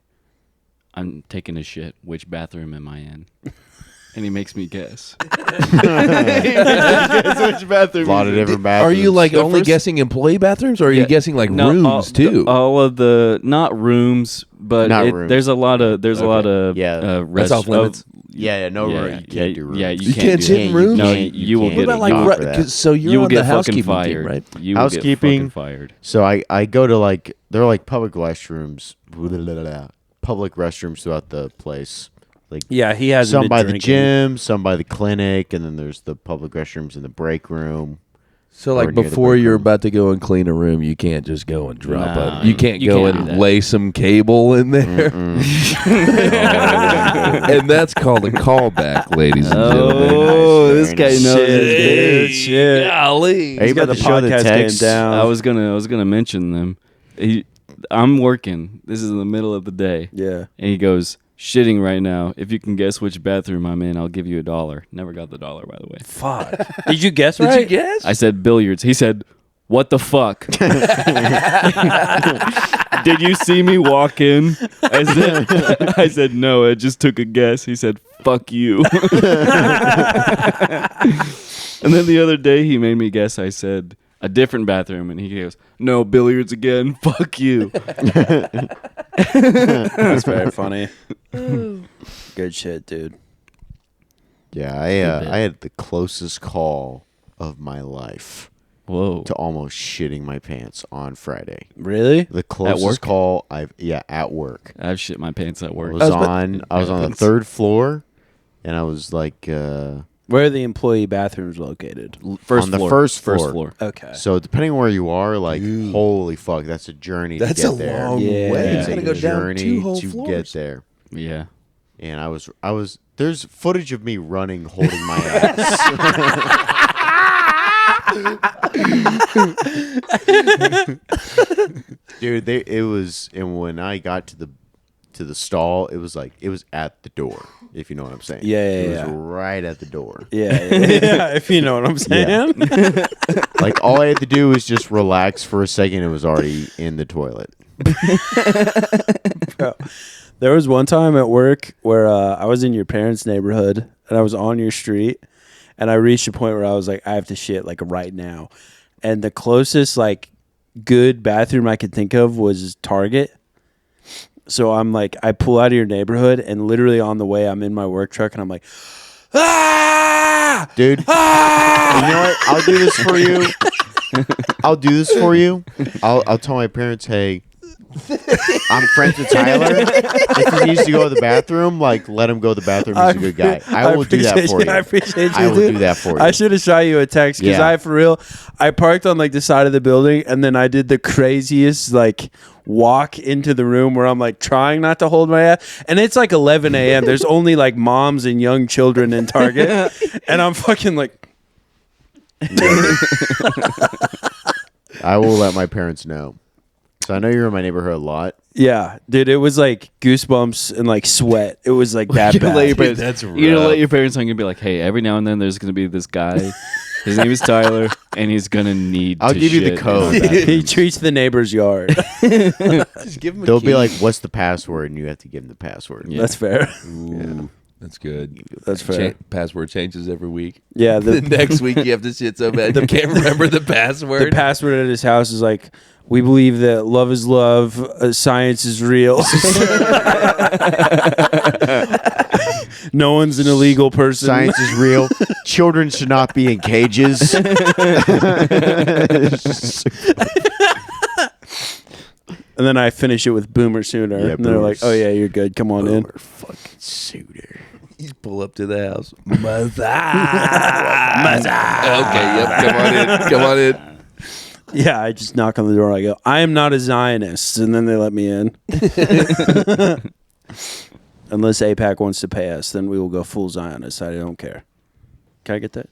"I'm taking a shit. Which bathroom am I in?" And he makes me guess.
A lot of different bathrooms.
Are you like
The
only
first-
guessing employee bathrooms, or are you
Yeah.
guessing like
No,
rooms too?
All of the not rooms, but
Not rooms.
there's a lot of a lot of
Yeah.
That's off limits.
Yeah, no,
yeah,
you
yeah,
can't do rooms.
yeah,
You can't sit in rooms?
No,
can't-
you will
can't.
get
What about like
not
you,
for that.
so you're
you will
on
get
the
fucking
housekeeping
fired,
team, right?
You will
Housekeeping.
get fucking fired.
So I go to like they're like public restrooms throughout the place. Like
Yeah, he has
some by the gym, some by the clinic, and then there's the public restrooms in the break room.
So
Or
like
near the
before
break
you're
room.
about to go and clean a room, you can't just go and drop
Nah,
it. You can't
you
go
can't
and
do that.
lay some cable in there. And that's called a callback, ladies and gentlemen.
Oh,
Nice,
this
very
guy
nice.
knows his
Shit,
game.
shit.
Golly.
Are you
got
about
the
to show the
podcast
text?
game down.
I was gonna mention them. I'm working. This is in the middle of the day,
Yeah.
and he goes, "Shitting right now. If you can guess which bathroom I'm in, I'll give you $1." Never got the $1, by the way.
Fuck. Did you guess
Did
right?
you guess?
I said billiards. He said, "What the fuck?" Did you see me walk in? I said no. I just took a guess. He said, "Fuck you." And then the other day he made me guess. I said a different bathroom, and he goes, "No, billiards again. Fuck you."
That's very funny. Good shit, dude.
Yeah, I had the closest call of my life
Whoa.
to almost shitting my pants on Friday.
Really?
The closest
work?
call at work.
I've shit my pants at
I was
work.
on the third floor, and I was like
Where are the employee bathrooms located?
First
On the
floor.
first
First
floor.
floor.
Okay.
So depending on where you are, like, holy fuck, that's a journey
That's
to
a
get there.
long
Yeah.
way.
Yeah.
You gotta
It's
go
a
down
journey
2 whole
to
floors.
get there.
Yeah.
And I was. There's footage of me running, holding my ass. Dude, it was, and when I got to the stall, it was at the door. If you know what I'm saying.
Yeah,
It
yeah.
was right at the door.
Yeah, if you know what I'm saying.
Like, all I had to do was just relax for a second. It was already in the toilet.
Bro, there was one time at work where I was in your parents' neighborhood and I was on your street, and I reached a point where I was like, I have to shit like right now, and the closest like good bathroom I could think of was Target. So I'm like, I pull out of your neighborhood, and literally on the way, I'm in my work truck, and I'm like, ah,
Dude,
ah!
you know what? I'll do this for you. I'll do this for you. I'll tell my parents, hey, I'm friends with Tyler. If he needs to go to the bathroom, like, let him go to the bathroom. He's a good guy. I will do that
appreciate
for you.
I appreciate you.
I will
dude.
do that for you.
I should have shot you a text because
Yeah.
I parked on like the side of the building, and then I did the craziest like walk into the room where I'm like trying not to hold my ass, and it's like 11 a.m. There's only like moms and young children in Target, and I'm fucking like,
I will let my parents know. So I know you're in my neighborhood a lot.
yeah, dude, it was like goosebumps and like sweat. It was like that
You're gonna let your
bad.
parents,
That's
You're gonna
rough.
let your parents know, and be like, hey, every now and then there's gonna be this guy. His name is Tyler, and he's gonna need.
I'll
to
give you the
shit in
code.
our bathroom.
He treats the neighbor's yard.
Just give him a
They'll be
key.
like, what's the password? And you have to give them the password.
Yeah.
That's fair.
Ooh, that's good.
That's fair.
Password changes every week.
Yeah,
The next week you have to shit so bad you can't remember the password.
the password at his house is like, we believe that love is love, science is real. No one's an illegal person.
Science is real. Children should not be in cages.
And then I finish it with Boomer Sooner.
Yeah,
and they're like,
Boomers.
oh, yeah, you're good. Come on in.
Boomer fucking suitor.
You pull up to the house. Okay, yep. Come on in. Come on in.
Yeah, I just knock on the door. I go, I am not a Zionist. And then they let me in. Unless AIPAC wants to pay us, then we will go full Zionist. I don't care. Can I get that?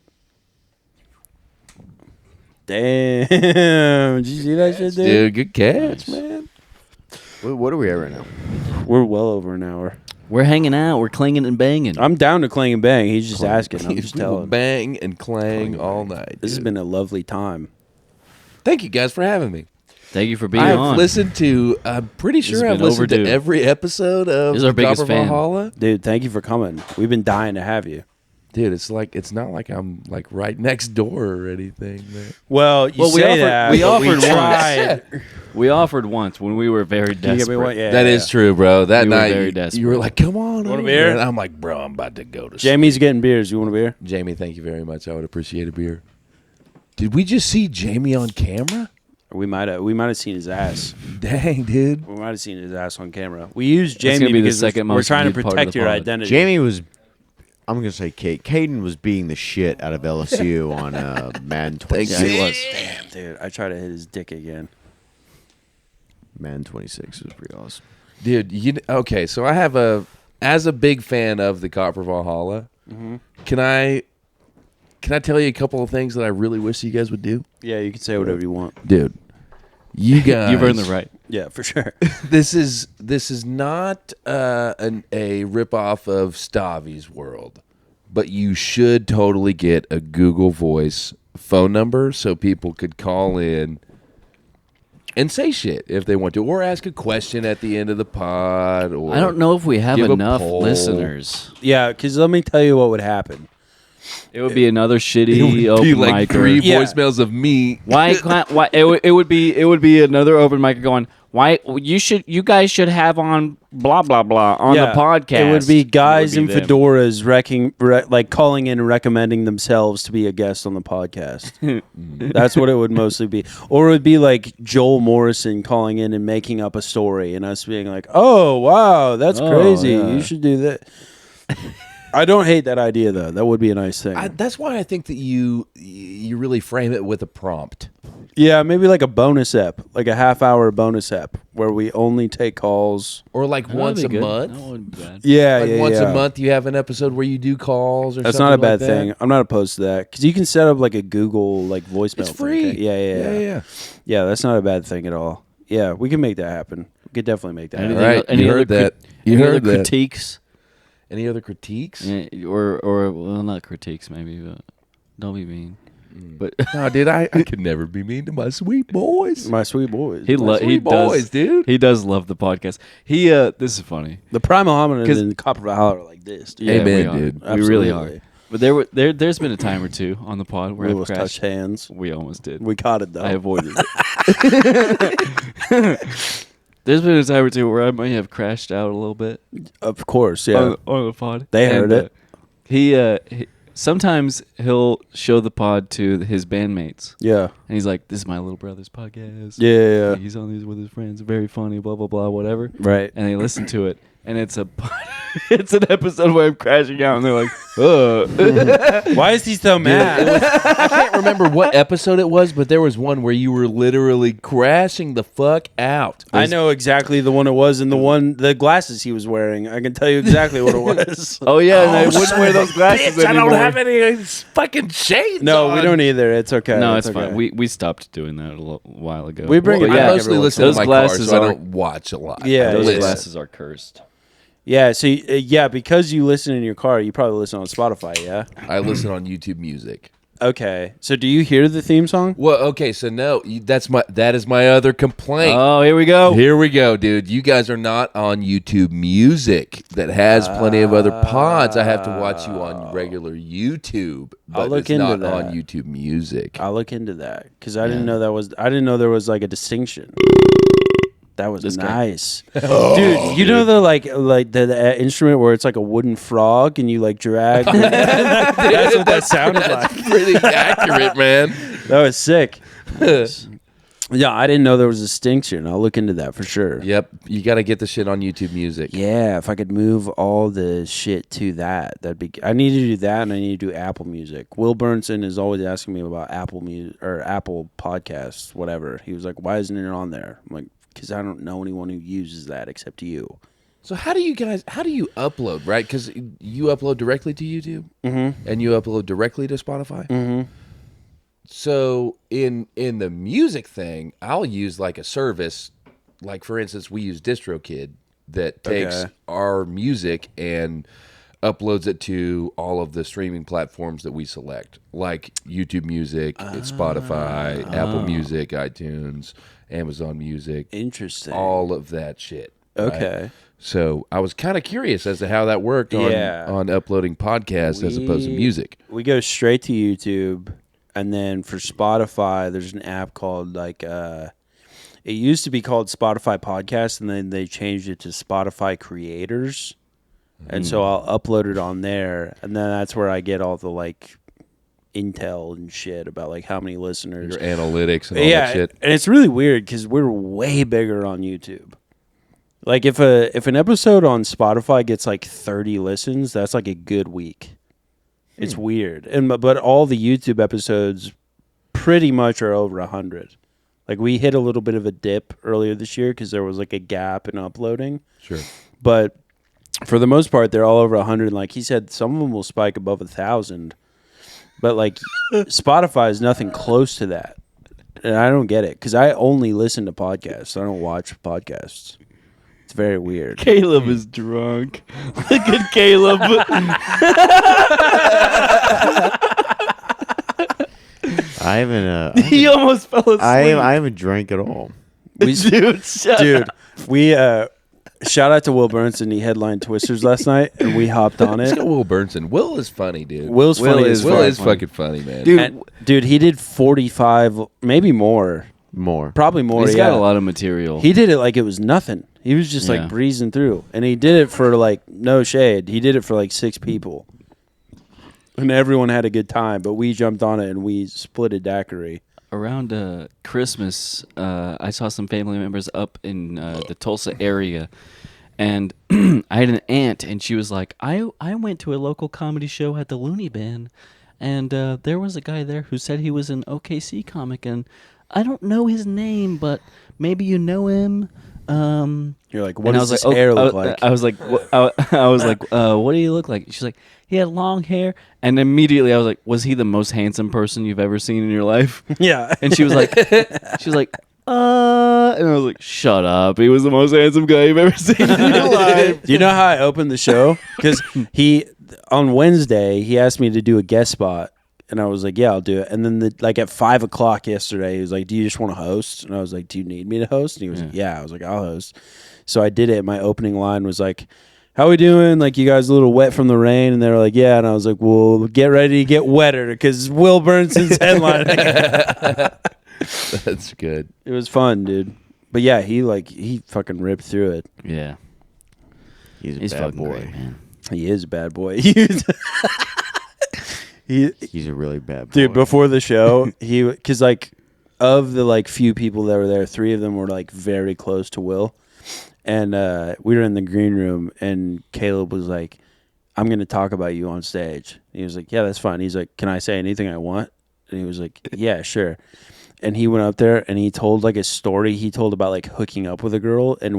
Damn. Did you see that shit, dude?
Dude, good catch, man.
What are we at right now?
We're well over an hour.
We're hanging out. We're clanging and banging.
I'm down to clang and bang. He's just asking. I'm just
We will
telling.
bang and clang all night.
This has
dude.
been a lovely time.
Thank you guys for having me.
Thank you for being
I've
on.
listened to. I'm pretty
has
sure I've
been
listened
overdue.
to every episode of
This is our
the
biggest
Copper
fan.
Valhalla.
Dude, thank you for coming. We've been dying to have you.
Dude, it's not like I'm like right next door or anything. Man.
Well, you
Well, we
say
offered-
that.
we
but
offered once.
tried.
We offered once when we were very
Can you get me
desperate.
one? Yeah,
That is true, bro. That
We were
night
very
you
desperate.
were like, "Come on,
Want a
over."
beer?
And I'm like, "Bro, I'm about to go to
Jamie's getting beers. You want a beer?
sleep." Jamie, thank you very much. I would appreciate a beer. Did we just see Jamie on camera?
We might have seen his ass.
Dang, dude.
We might have seen his ass on camera. We used
That's
Jamie
gonna be the
because
second
we're
most
trying to
viewed part of
protect
the
your
pod.
identity.
Jamie was, I'm going to say Caden was beating the shit out of LSU on Madden 26.
Thank you.
he was.
Damn, dude, I try to hit his dick again.
Madden 26 was pretty awesome.
Dude, okay, so I have as a big fan of the Copper Valhalla, can I tell you a couple of things that I really wish you guys would do?
Yeah, you can say whatever you want.
Dude, you guys
You've earned the right.
Yeah, for sure.
This is not a ripoff of Stavi's World, but you should totally get a Google Voice phone number so people could call in and say shit if they want to, or ask a question at the end of the pod. Or
I don't know if we have
give a
enough
poll.
listeners.
Yeah, because let me tell you what would happen.
It would be another
It
shitty
would be
open
like
micer.
3
Yeah.
voicemails of me.
Why? Why? It would be another open mic going. Why you guys should have on blah blah blah on
Yeah,
the podcast.
It would be guys
It would
in
be them.
fedoras like calling in and recommending themselves to be a guest on the podcast. That's what it would mostly be. Or it would be like Joel Morrison calling in and making up a story and us being like, oh, wow, that's
Oh,
crazy.
yeah.
You should do that. I don't hate that idea though. That would be a nice thing.
That's why I think that you really frame it with a prompt.
Yeah, maybe like a bonus ep, like a half-hour bonus ep where we only take calls.
Or like once a
That
month.
wouldn't be bad.
Yeah,
Like
yeah,
once
yeah.
a month you have an episode where you do calls or
That's
something
not a bad
like that.
thing. I'm not opposed to that because you can set up like a Google like voicemail.
It's free.
Thing. Yeah. Yeah, that's not a bad thing at all. Yeah, we can make that happen. We could definitely make that happen.
All right,
Any
you
other
heard that. You
any
heard
other
that.
critiques?
Any other critiques?
Yeah, or well, not critiques maybe, but don't be mean. But
No, dude, I could never be mean to my sweet boys.
My sweet boys.
he
sweet boys,
does,
dude.
He does love the podcast. He this is funny.
The primal hominin
'Cause-
and the copper valhalla are like this. Dude.
Yeah,
Amen,
we are.
dude.
We really
Absolutely.
are. But there's been a time or two on the pod where
We
I've
almost
crashed.
touched hands.
We almost did.
We caught it though.
I avoided it. There's been a time or two where I might have crashed out a little bit
Of course, yeah.
on the pod.
They heard it.
He sometimes he'll show the pod to his bandmates,
Yeah.
and he's like, "This is my little brother's podcast.
Yeah.
He's on these with his friends. Very funny. Blah blah blah. Whatever."
Right.
And they listen to it, and it's it's an episode where I'm crashing out, and they're like, "Ugh."
Why is he so mad?
I can't remember what episode it was, but there was one where you were literally crashing the fuck out.
I know exactly the one it was, and the glasses he was wearing. I can tell you exactly what it was.
Oh yeah, and I wouldn't wear those glasses
Bitch, I
anymore.
don't have any fucking shades.
No,
on.
we don't either. It's okay.
No, it's
okay.
fine. We stopped doing that a while ago.
We bring
Well,
it
I
back
mostly
every
listen
once
to
in
my
a while.
car,
Those
so I
glasses
don't watch a lot.
Yeah,
I
those
listen.
glasses are cursed.
Yeah, so yeah, because you listen in your car, you probably listen on Spotify, yeah?
I listen on YouTube Music.
Okay. So do you hear the theme song?
Well, okay, so no, that is my other complaint.
Oh, here we go.
Here we go, dude. You guys are not on YouTube Music. That has plenty of other pods. I have to watch you on regular YouTube, but
I'll look
it's
into
not
that.
on YouTube Music.
I'll look into that because I didn't know there was like a distinction. That was
This guy.
nice, dude. You know the like the instrument where it's like a wooden frog and you like drag. That's what that sounded like.
Pretty accurate, man.
That was sick. Yeah, I didn't know there was a distinction. I'll look into that for sure.
Yep, you got to get the shit on YouTube Music.
Yeah, if I could move all the shit to that, that'd be. I need to do that, and I need to do Apple Music. Will Burnson is always asking me about Apple Music or Apple Podcasts, whatever. He was like, "Why isn't it on there?" I'm like, "Because I don't know anyone who uses that except you."
So how do you upload, right? Because you upload directly to YouTube, and you upload directly to Spotify.
Mm-hmm.
So in the music thing, I'll use like a service, like for instance, we use DistroKid that takes
Okay.
our music and uploads it to all of the streaming platforms that we select, like YouTube Music, it's Spotify, Apple Music, iTunes, Amazon Music,
Interesting.
all of that shit. right?
Okay.
So I was kind of curious as to how that worked on uploading podcasts as opposed to music.
We go straight to YouTube, and then for Spotify, there's an app called like it used to be called Spotify Podcast, and then they changed it to Spotify Creators, and so I'll upload it on there, and then that's where I get all the like intel and shit about like how many listeners,
Your analytics and all that shit.
and it's really weird because we're way bigger on YouTube. Like if an episode on Spotify gets like 30 listens, that's like a good week. It's weird, but all the YouTube episodes pretty much are over 100. Like we hit a little bit of a dip earlier this year because there was like a gap in uploading.
Sure.
But for the most part, they're all over 100. Like he said, some of them will spike above 1,000. But like Spotify is nothing close to that, and I don't get it because I only listen to podcasts. I don't watch podcasts. It's very weird.
Caleb is drunk. Look at Caleb.
I haven't.
He almost fell asleep.
I haven't drank at all.
Dude, shut up.
We shout out to Will Burnson. He headlined Twisters last night, and we hopped on
Let's
it.
go Will Burnson. Will is funny, dude.
Will's
Will
funny
is
as
Will
fuck.
is fucking funny, man.
Dude, he did 45, maybe more,
More.
probably more.
He's
yeah.
got a lot of material.
He did it like it was nothing. He was just
Yeah.
like breezing through, and he did it for like no shade. He did it for like 6 people, and everyone had a good time. But we jumped on it and we split a daiquiri.
Around Christmas, I saw some family members up in the Tulsa area,
And I had an aunt, and she was like, I went to a local comedy show at the Looney Bin, and there was a guy there who said he was an OKC comic, and I don't know his name, but maybe you know him.
You're like, what does his hair look like?
I was like, what do you look like? She's like, he had long hair, and immediately I was like, was he the most handsome person you've ever seen in your life?
Yeah.
And she was like, and I was like, shut up. He was the most handsome guy you've ever seen in your life.
Do you know how I opened the show? Because on Wednesday, he asked me to do a guest spot. And I was like, yeah, I'll do it. And then at 5 o'clock yesterday, he was like, do you just want to host? And I was like, do you need me to host? And he was like, yeah. I was like, I'll host. So I did it. My opening line was like, how we doing? Like, you guys a little wet from the rain? And they were like, yeah. And I was like, well, get ready to get wetter because Will Burnson's headlining.
That's good.
It was fun, dude. But yeah, he fucking ripped through it.
Yeah.
He's
He's
a bad
fucking
boy.
great, man.
He is a bad boy.
He's a really bad boy.
Dude, before the show, because of the few people that were there, 3 of them were very close to Will. And we were in the green room, and Caleb was like, I'm going to talk about you on stage. He was like, yeah, that's fine. He's like, can I say anything I want? And he was like, yeah, sure. And he went up there, and he told a story he told about hooking up with a girl. And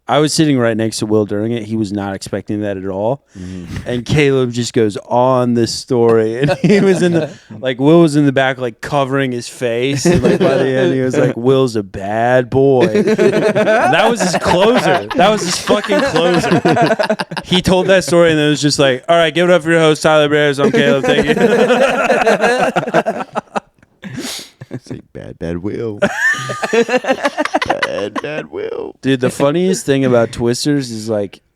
I was sitting right next to Will during it. He was not expecting that at all. Mm-hmm. And Caleb just goes on this story. And he was in the, Will was in the back, covering his face. And by the end, he was like, Will's a bad boy. And that was his closer. That was his fucking closer. He told that story, and it was just like, all right, give it up for your host, Tyler Bears. I'm Caleb. Thank you.
Say bad Will. bad Will.
Dude, the funniest thing about Twisters is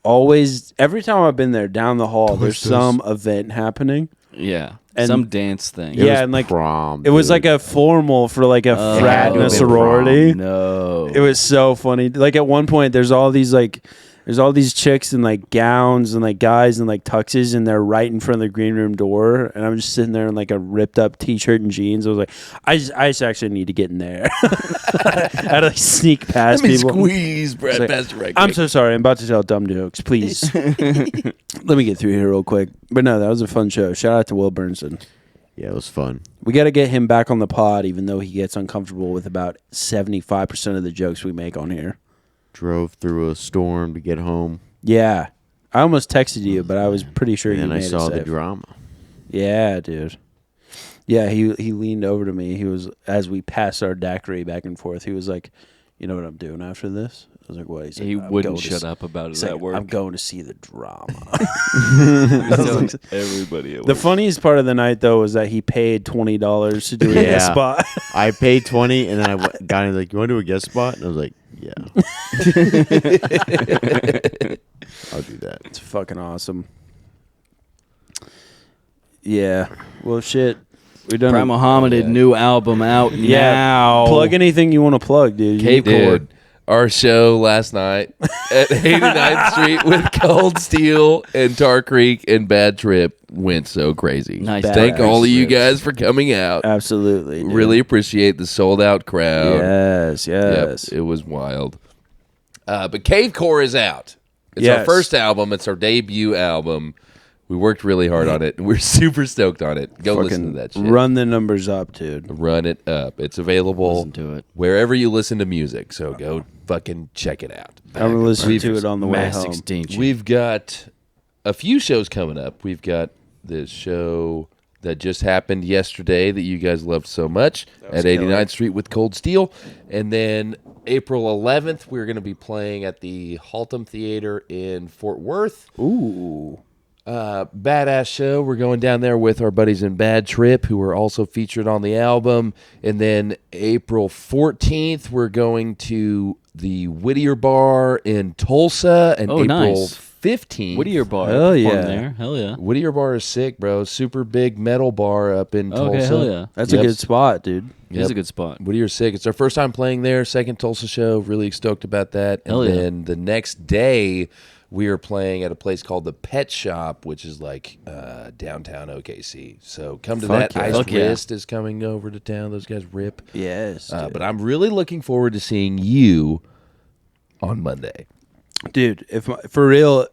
always, every time I've been there down the hall, there's some event happening.
Yeah.
And
some dance thing.
Yeah,
It was
and
prom.
it was
dude.
a formal for a frat and a sorority.
No.
It was so funny. At one point, there's all these chicks in gowns and guys in tuxes, and they're right in front of the green room door. And I'm just sitting there in a ripped up t-shirt and jeans. I was like, I just actually need to get in there. I had to sneak past
Let me
people.
squeeze Brad
It's
past you right
I'm
quick.
so sorry. I'm about to tell dumb jokes. Please. Let me get through here real quick. But no, that was a fun show. Shout out to Will Burnson.
Yeah, it was fun.
We got to get him back on the pod, even though he gets uncomfortable with about 75% of the jokes we make on here.
Drove through a storm to get home.
Yeah. I almost texted you, but I was pretty sure
And
you
then
made
I
it
saw the
safe.
drama.
Yeah, dude. Yeah, he leaned over to me. He was, as we passed our daiquiri back and forth, he was like, you know what I'm doing after this? I was like, what? He's like,
He
"I'm
wouldn't
going to
shut up about
He's
it
like,
at work.
I'm going to see the drama.
Everybody at
The
work.
funniest part of the night, though, was that he paid $20 to do a guest
Yeah.
spot.
I paid 20, and then got him like, you want to do a guest spot? And I was like, yeah. I'll do that.
It's fucking awesome. Yeah. Well, shit. We done
Prime Mohammed new album out now.
Plug anything you want to plug, dude.
CAVECORE.
Dude, our show last night at 89th Street with Cold Steel and Tar Creek and Bad Trip went so crazy.
Nice.
Thank all of you
Badass.
guys for coming out.
Absolutely. Dude.
Really appreciate the sold out crowd.
Yes,
Yep,
yes.
it was wild. But CAVECORE is out. It's
Yes.
our first album. It's our debut album. We worked really hard on it, and we're super stoked on it. Go listen to that shit.
Run the numbers up, dude.
Run it up. It's available
Listen to it.
wherever you listen to music, so go fucking check it out.
I'm going to listen to it on the way
Mass
home.
extinction.
We've got a few shows coming up. We've got the show that just happened yesterday that you guys loved so much at 89th Street with Cold Steel. And then April 11th, we're going to be playing at the Haltom Theater in Fort Worth.
Ooh.
Badass show. We're going down there with our buddies in Bad Trip, who are also featured on the album. And then April 14th, we're going to the Whittier Bar in Tulsa. And
Oh,
April
nice.
15th.
Whittier Bar.
Hell
performed
yeah.
There. Hell yeah.
Whittier Bar is sick, bro. Super big metal bar up in
Okay,
Tulsa.
hell yeah.
That's
Yep.
a good spot, dude.
It's a good spot.
Whittier's sick. It's our first time playing there. Second Tulsa show. Really stoked about that. And
Hell yeah.
then the next day, we are playing at a place called the Pet Shop, which is like downtown OKC. So come to
Fuck
that.
yeah.
Ice
Fuck yeah.
Wrist is coming over to town. Those guys rip.
Yes.
But I'm really looking forward to seeing you on Monday.
Dude, for real,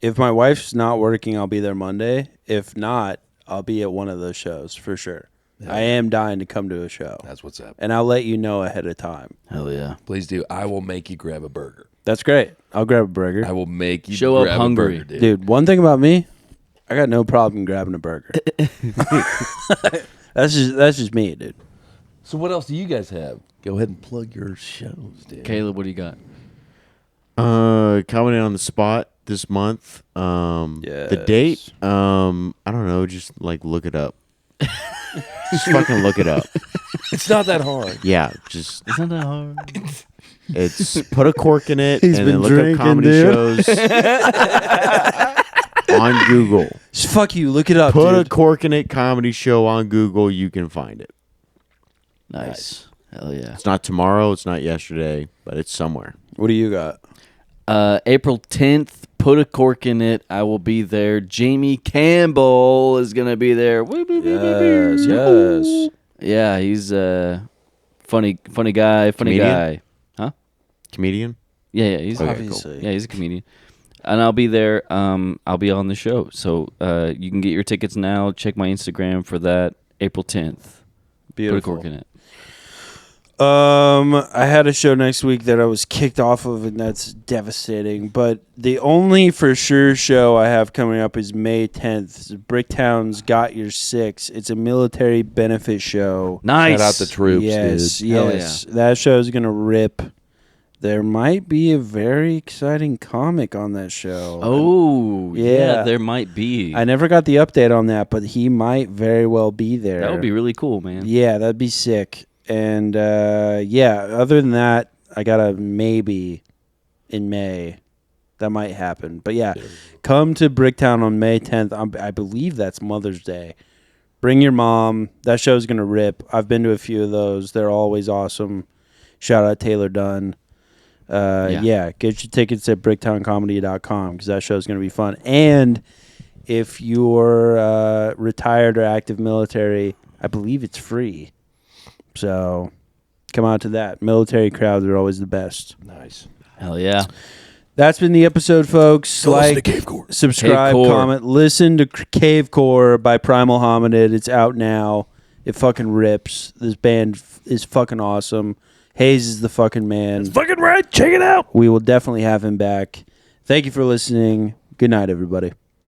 if my wife's not working, I'll be there Monday. If not, I'll be at one of those shows for sure.
Yeah.
I am dying to come to a show.
That's what's up.
And I'll let you know ahead of time.
Hell yeah.
Please do. I will make you grab a burger.
That's great. I'll grab a burger.
I will make you
Show up
grab
hungry.
a burger, dude.
Dude, one thing about me, I got no problem grabbing a burger. That's just me, dude.
So what else do you guys have? Go ahead and plug your shows, dude.
Caleb, what do you got?
Coming in on the spot this month. The date, I don't know, just like look it up. Just fucking look it up.
It's not that hard.
Yeah, just
It's not that hard.
it's put a cork in it
He's
and then
been
look
drinking,
up comedy
dude.
shows on Google.
Just fuck you. Look it up,
Put a
dude.
cork in it comedy show on Google. You can find it.
Nice. Hell yeah.
It's not tomorrow. It's not yesterday, but it's somewhere.
What do you got?
April 10th, put a cork in it. I will be there. Jamie Campbell is going to be there.
Yes, yes.
Yeah, he's a funny guy.
Comedian?
Guy. Huh?
Comedian?
Yeah, he's
Okay,
Obviously.
Yeah, he's a comedian. And I'll be there. I'll be on the show. So you can get your tickets now. Check my Instagram for that. April 10th.
Beautiful.
Put a cork in it.
I had a show next week that I was kicked off of, and that's devastating. But the only for sure show I have coming up is May 10th. It's Bricktown's Got Your Six. It's a military benefit show.
Nice.
Shout out the troops,
Yes,
dude.
Hell
yes. That show's going to rip. There might be a very exciting comic on that show.
Oh, yeah.
Yeah.
There might be.
I never got the update on that, but he might very well be there.
That would be really cool, man.
Yeah, that'd be sick. And yeah, other than that, I got a maybe in May. That might happen. But yeah, come to Bricktown on May 10th. I believe that's Mother's Day. Bring your mom. That show's going to rip. I've been to a few of those. They're always awesome. Shout out Taylor Dunn. Yeah, get your tickets at bricktowncomedy.com because that show's going to be fun. And if you're retired or active military, I believe it's free. So come out to that. Military crowds are always the best.
Nice.
Hell yeah.
That's been the episode, folks. Like, subscribe,
CAVECORE.
comment, listen to Cavecore by Primal Hominid. It's out now. It fucking rips. This band is fucking awesome. Haze is the fucking man.
Fucking right. Check it out.
We will definitely have him back. Thank you for listening. Good night, everybody.